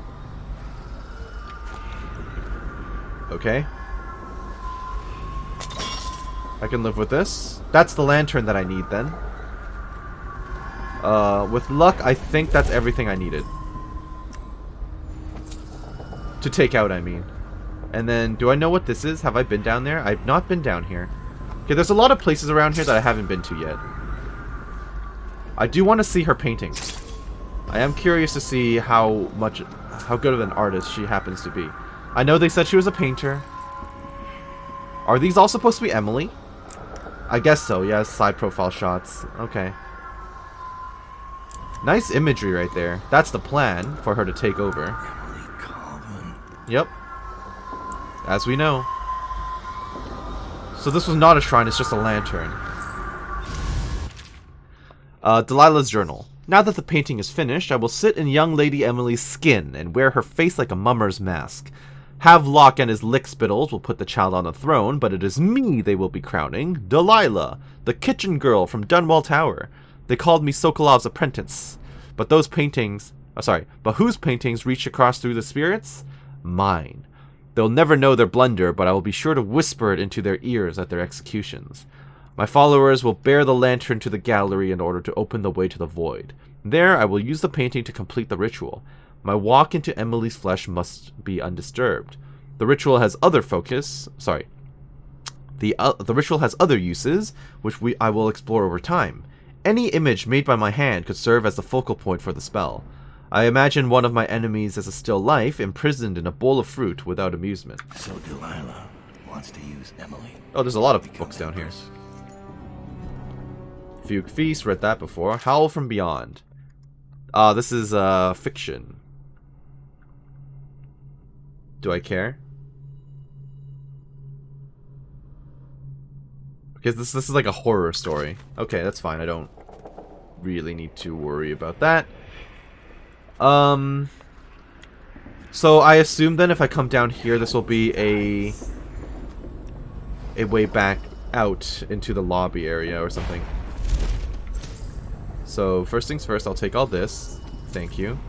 Okay. I can live with this. That's the lantern that I need, then. With luck, I think that's everything I needed. To take out, I mean. And then, do I know what this is? Have I been down there? I've not been down here. Okay, there's a lot of places around here that I haven't been to yet. I do want to see her paintings. I am curious to see how good of an artist she happens to be. I know they said she was a painter. Are these all supposed to be Emily? I guess so, yeah, side profile shots. Okay. Nice imagery right there. That's the plan for her to take over. Emily Colvin. Yep. As we know. So this was not a shrine, it's just a lantern. Delilah's journal. Now that the painting is finished, I will sit in young Lady Emily's skin and wear her face like a mummer's mask. Havelock and his lickspittles will put the child on the throne, but it is me they will be crowning. Delilah, the kitchen girl from Dunwall Tower. They called me Sokolov's apprentice. But those paintings... but whose paintings reach across through the spirits? Mine. They'll never know their blunder, but I will be sure to whisper it into their ears at their executions. My followers will bear the lantern to the gallery in order to open the way to the void. There, I will use the painting to complete the ritual. My walk into Emily's flesh must be undisturbed. The ritual has other focus... The ritual has other uses, which I will explore over time. Any image made by my hand could serve as the focal point for the spell. I imagine one of my enemies as a still life, imprisoned in a bowl of fruit without amusement. So Delilah wants to use Emily. Oh, there's a lot of books down here. Fugue Feast, read that before. Howl from Beyond. This is fiction. Do I care? Because this is like a horror story. Okay, that's fine. I don't really need to worry about that. So I assume then if I come down here, this will be a way back out into the lobby area or something. So first things first, I'll take all this. Thank you.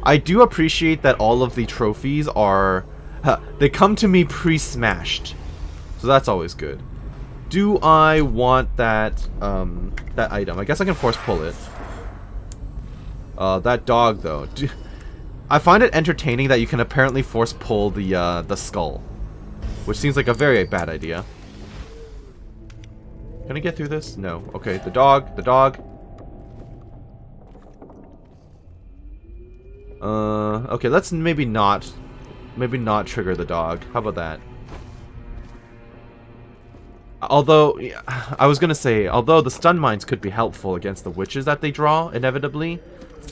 I do appreciate that all of the trophies are... they come to me pre-smashed. So that's always good. Do I want that that item? I guess I can force pull it. That dog, though. I find it entertaining that you can apparently force pull the skull. Which seems like a very bad idea. Can I get through this? No. Okay, the dog. Okay, let's maybe not trigger the dog. How about that? Although, I was gonna say, although the stun mines could be helpful against the witches that they draw, inevitably,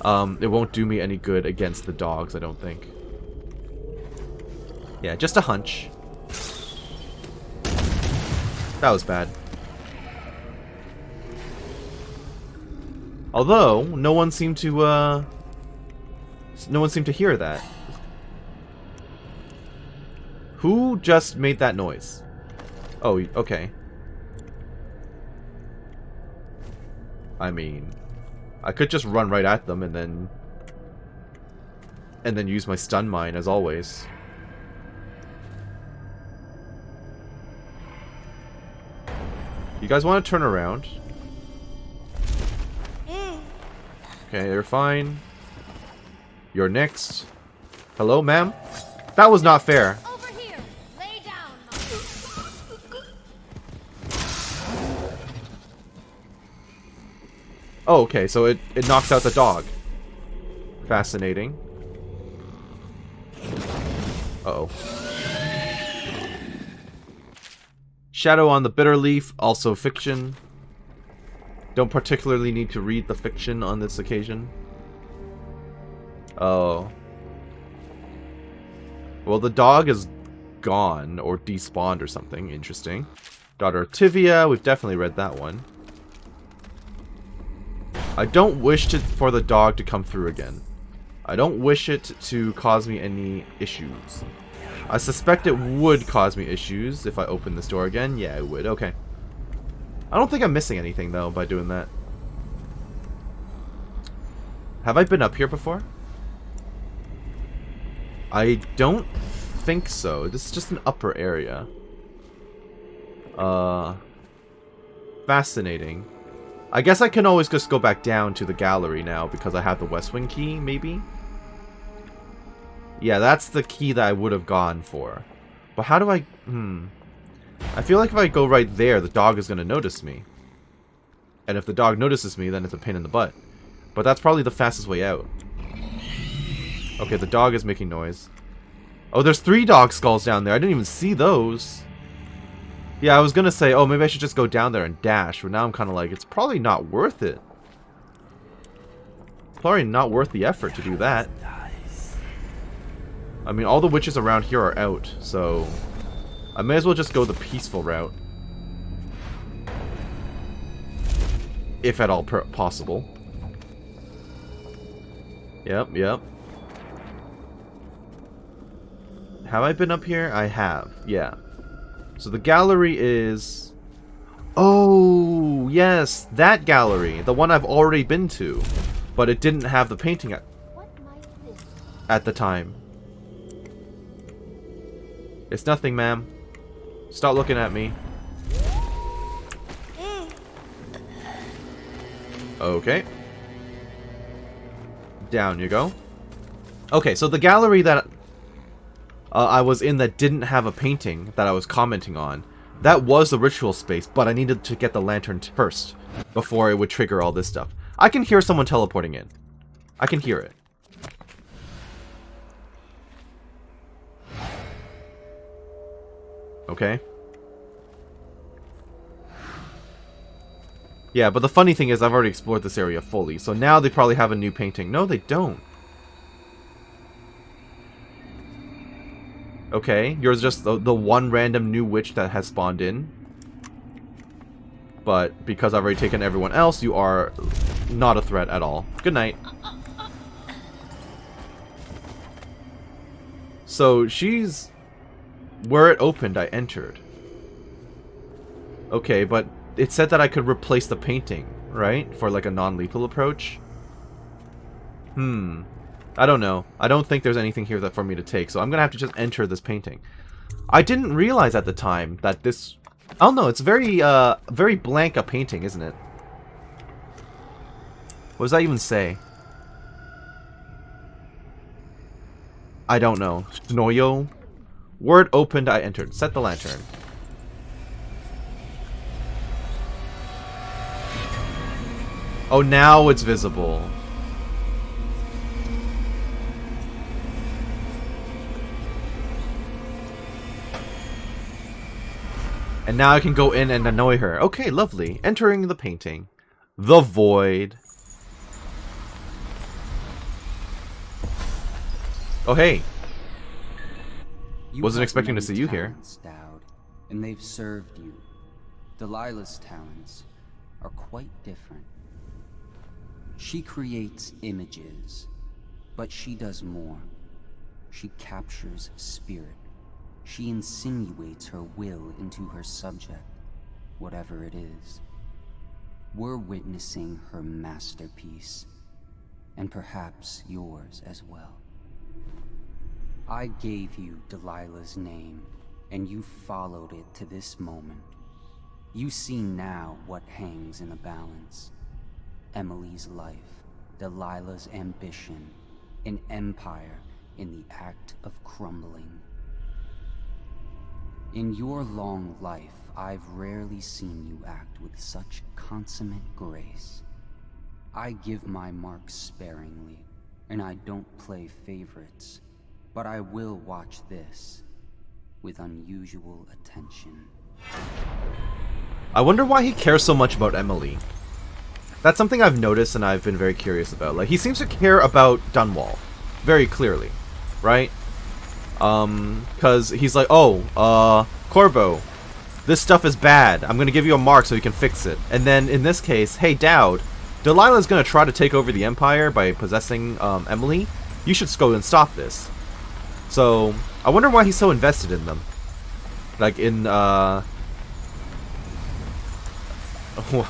it won't do me any good against the dogs, I don't think. Yeah, just a hunch. That was bad. Although, no one seemed to hear that. Who just made that noise? Oh, okay. I mean, I could just run right at them and then use my stun mine as always. You guys want to turn around? Okay, you're fine. You're next. Hello, ma'am? That was not fair. Over here. Lay down. Oh, okay, so it knocks out the dog. Fascinating. Uh-oh. Shadow on the Bitter Leaf, also fiction. Don't particularly need to read the fiction on this occasion. Oh. Well, the dog is gone, or despawned or something. Interesting. Daughter of Tivia, we've definitely read that one. I don't wish for the dog to come through again. I don't wish it to cause me any issues. I suspect it would cause me issues if I open this door again. Yeah, it would. Okay. I don't think I'm missing anything, though, by doing that. Have I been up here before? I don't think so. This is just an upper area. Fascinating. I guess I can always just go back down to the gallery now because I have the West Wing key, maybe? Yeah, that's the key that I would have gone for. But how do I... I feel like if I go right there, the dog is going to notice me. And if the dog notices me, then it's a pain in the butt. But that's probably the fastest way out. Okay, the dog is making noise. Oh, there's 3 dog skulls down there. I didn't even see those. Yeah, I was going to say, oh, maybe I should just go down there and dash. But now I'm kind of like, it's probably not worth it. Probably not worth the effort to do that. I mean, all the witches around here are out, so I may as well just go the peaceful route. If at all possible. Yep. Have I been up here? I have, yeah. So the gallery is... Oh, yes, that gallery. The one I've already been to. But it didn't have the painting at the time. It's nothing, ma'am. Stop looking at me. Okay. Down you go. Okay, so the gallery that I was in that didn't have a painting that I was commenting on, that was the ritual space, but I needed to get the lantern first before it would trigger all this stuff. I can hear someone teleporting in. I can hear it. Okay. Yeah, but the funny thing is I've already explored this area fully, so now they probably have a new painting. No, they don't. Okay, you're just the one random new witch that has spawned in. But because I've already taken everyone else, you are not a threat at all. Good night. So she's... Where it opened, I entered. Okay, but it said that I could replace the painting, right? For like a non-lethal approach. I don't know. I don't think there's anything here that for me to take, so I'm gonna have to just enter this painting. I didn't realize at the time that this... I don't know, it's very, very blank a painting, isn't it? What does that even say? I don't know. Snoyo? Word opened, I entered. Set the lantern. Oh, now it's visible. And now I can go in and annoy her. Okay, lovely. Entering the painting. The Void. Oh, hey. Wasn't expecting to see you here. Daud, and they've served you. Delilah's talents are quite different. She creates images, but she does more. She captures spirit. She insinuates her will into her subject, whatever it is. We're witnessing her masterpiece, and perhaps yours as well. I gave you Delilah's name, and you followed it to this moment. You see now what hangs in the balance. Emily's life, Delilah's ambition, an empire in the act of crumbling. In your long life, I've rarely seen you act with such consummate grace. I give my marks sparingly, and I don't play favorites, but I will watch this with unusual attention. I wonder why he cares so much about Emily. That's something I've noticed and I've been very curious about. Like, he seems to care about Dunwall very clearly, right? Because he's like, oh, Corvo, this stuff is bad. I'm going to give you a mark so you can fix it. And then in this case, hey, Daud, Delilah's going to try to take over the Empire by possessing Emily. You should go and stop this. So, I wonder why he's so invested in them. Like, in, I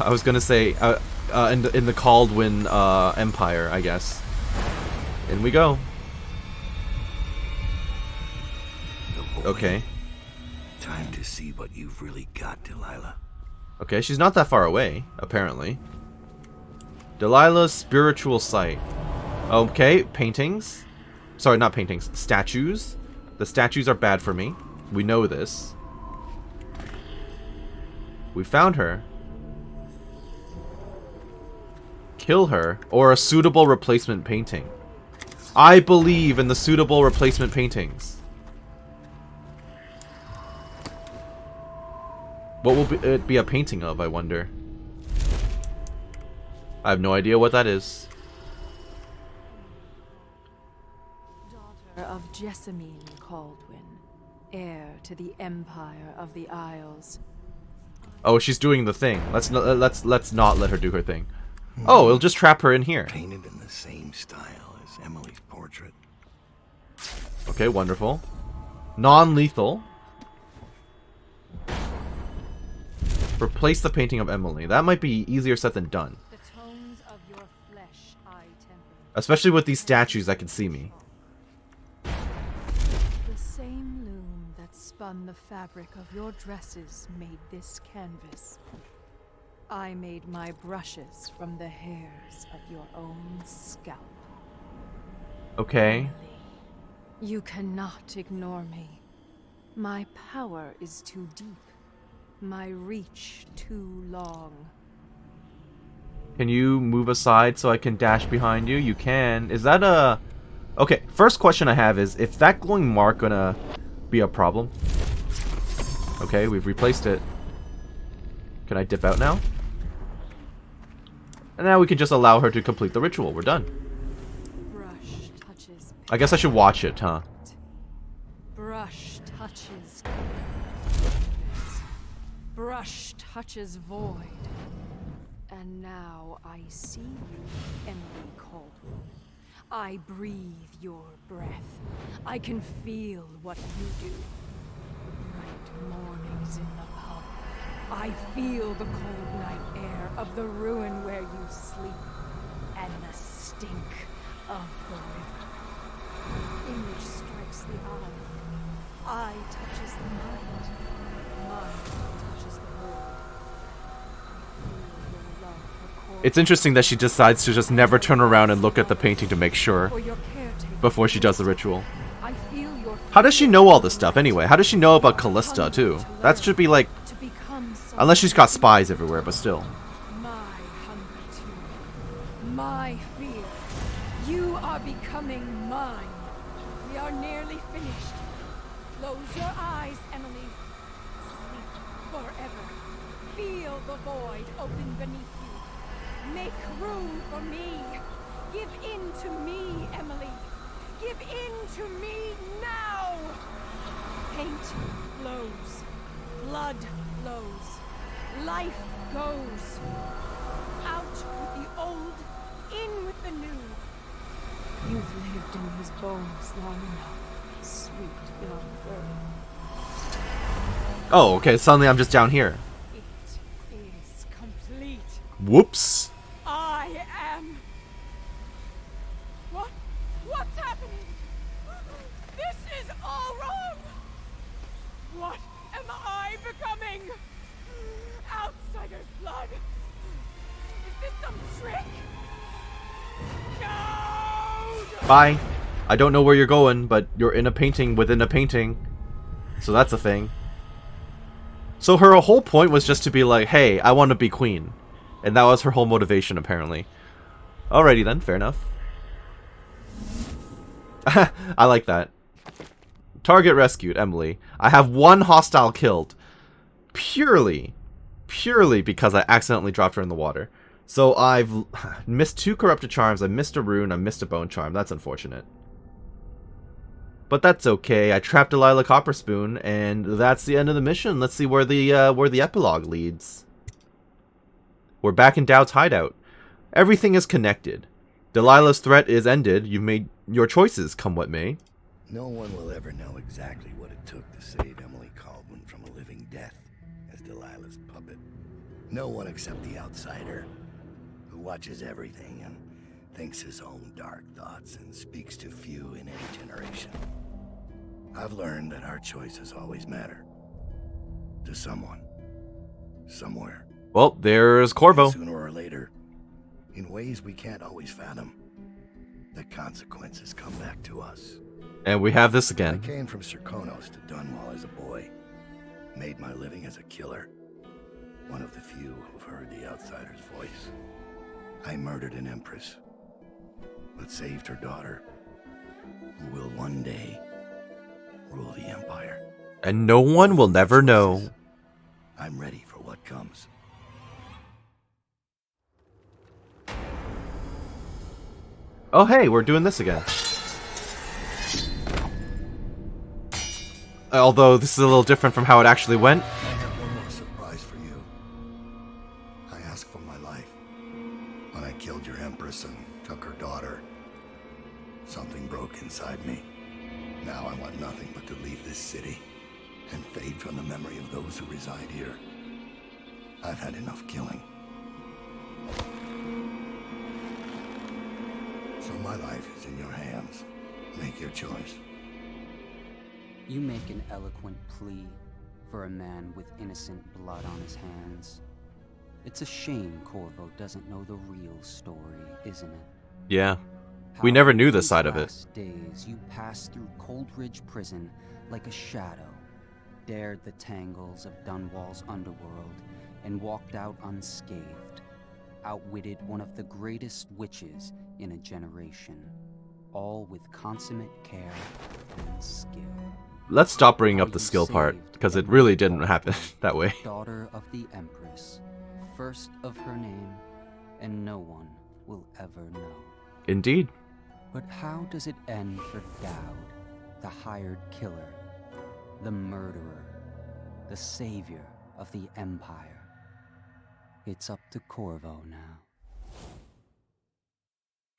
was going to say, in the Caldwin Empire, I guess. In we go. Okay. Time to see what you've really got, Delilah. Okay, she's not that far away, apparently. Delilah's spiritual sight. Okay, paintings. Sorry, not paintings. Statues. The statues are bad for me. We know this. We found her. Kill her, or a suitable replacement painting. I believe in the suitable replacement paintings. What will it be a painting of, I wonder? I have no idea what that is. Daughter of Jessamine Caldwin, heir to the Empire of the Isles. Oh, she's doing the thing. Let's not let her do her thing. Oh, it'll just trap her in here. Painted in the same style as Emily's portrait. Okay, wonderful. Non-lethal. Replace the painting of Emily. That might be easier said than done. The tones of your flesh I temper. Especially with these statues that can see me. The same loom that spun the fabric of your dresses made this canvas. I made my brushes from the hairs of your own scalp. Okay. Emily, you cannot ignore me. My power is too deep. My reach too long. Can you move aside so I can dash behind you? You can. Is that a... Okay, first question I have is, if that glowing mark gonna be a problem? Okay, we've replaced it. Can I dip out now? And now we can just allow her to complete the ritual. We're done. Brush touches. I guess I should watch it, huh? Brush touches. Brush touches void. And now I see you, Emily Caldwin. I breathe your breath. I can feel what you do. Bright mornings in the pub. I feel the cold night air of the ruin where you sleep. And the stink of the river. Image strikes the eye. Eye touches the mind. Mind touches the world. I feel your love for Cor- It's interesting that she decides to just never turn around and look at the painting to make sure for your caretaker. before she does the ritual. I feel your How does she know all this stuff anyway? How does she know about Callista too? That should be like... to become Unless she's got spies everywhere, but still. my hunger too. My fear. You are becoming mine. We are nearly finished. Close your eyes, Emily. Sleep forever. Feel the void open beneath you. Make room for me. Give in to me, Emily. Give in to me now. Paint flows. Blood flows. Life goes. Out with the old, in with the new. You've lived in his bones long enough, sweet young girl. Oh, okay, suddenly I'm just down here. It is complete. Whoops. I am... What? What's happening? This is all wrong! What am I becoming? Outsider's blood? Is this some trick? No! Bye. I don't know where you're going, but you're in a painting within a painting. So that's a thing. So her whole point was just to be like, hey, I want to be queen. And that was her whole motivation, apparently. Alrighty then, fair enough. I like that. Target rescued, Emily. I have one hostile killed. Purely because I accidentally dropped her in the water. So I've missed 2 corrupted charms, I missed a rune, I missed a bone charm. That's unfortunate. But that's okay. I trapped Delilah Copperspoon, and that's the end of the mission. Let's see where the epilogue leads. We're back in Daud's hideout. Everything is connected. Delilah's threat is ended. You've made your choices, come what may. No one will ever know exactly what it took to save Emily Caldwin from a living death as Delilah's puppet. No one except the outsider, who watches everything and thinks his own dark thoughts and speaks to few in any generation. I've learned that our choices always matter. To someone. Somewhere. Well, there's Corvo. And sooner or later, in ways we can't always fathom, the consequences come back to us. And we have this I again. came from Serkonos to Dunwall as a boy. Made my living as a killer. one of the few who've heard the outsider's voice. I murdered an empress, but saved her daughter, who will one day rule the empire. And no one will never know. I'm ready for what comes. Oh hey, we're doing this again. Although this is a little different from how it actually went. I have one more surprise for you. I asked for my life. When I killed your empress and took her daughter, something broke inside me. Now I want nothing but to leave this city and fade from the memory of those who reside here. I've had enough killing. So my life is in your hands. Make your choice. You make an eloquent plea for a man with innocent blood on his hands. It's a shame Corvo doesn't know the real story, isn't it? Yeah. We never knew this These side of it. last days, you passed through Coldridge Prison like a shadow, dared the tangles of Dunwall's underworld, and walked out unscathed. Outwitted one of the greatest witches in a generation, all with consummate care and skill. Let's stop bringing up the skill part, because it really didn't happen that way. Daughter of the Empress, first of her name, and no one will ever know. Indeed. But how does it end for Daud, the hired killer, the murderer, the savior of the Empire? It's up to Corvo now.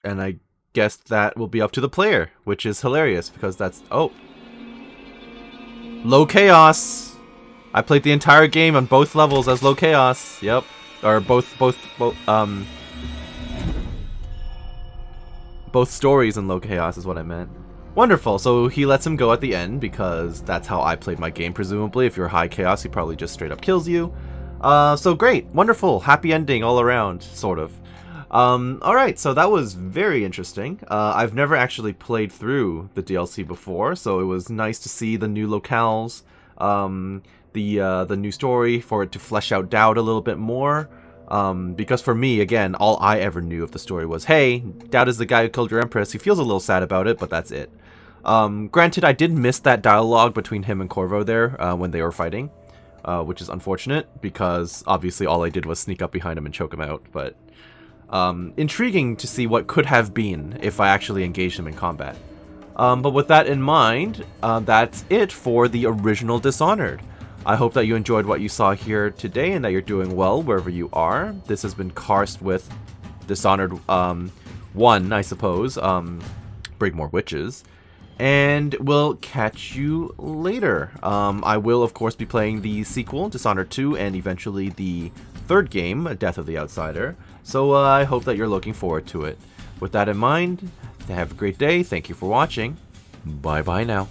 And I guess that will be up to the player, which is hilarious, because that's... Oh. Low Chaos! I played the entire game on both levels as Low Chaos. Yep. Or both stories in Low Chaos is what I meant. Wonderful, so he lets him go at the end, because that's how I played my game, presumably. If you're High Chaos, he probably just straight up kills you. So great, wonderful, happy ending all around, sort of. Alright, so that was very interesting. I've never actually played through the DLC before, so it was nice to see the new locales, the new story, for it to flesh out Daud a little bit more. Because for me, again, all I ever knew of the story was, hey, Daud is the guy who killed your empress. He feels a little sad about it, but that's it. Granted, I did miss that dialogue between him and Corvo there when they were fighting, which is unfortunate, because obviously all I did was sneak up behind him and choke him out, but intriguing to see what could have been if I actually engaged him in combat. But with that in mind, that's it for the original Dishonored. I hope that you enjoyed what you saw here today and that you're doing well wherever you are. This has been Karst with Dishonored 1, I suppose, Brigmore Witches. And we'll catch you later. I will, of course, be playing the sequel, Dishonored 2, and eventually the third game, Death of the Outsider. So I hope that you're looking forward to it. With that in mind, have a great day. Thank you for watching. Bye-bye now.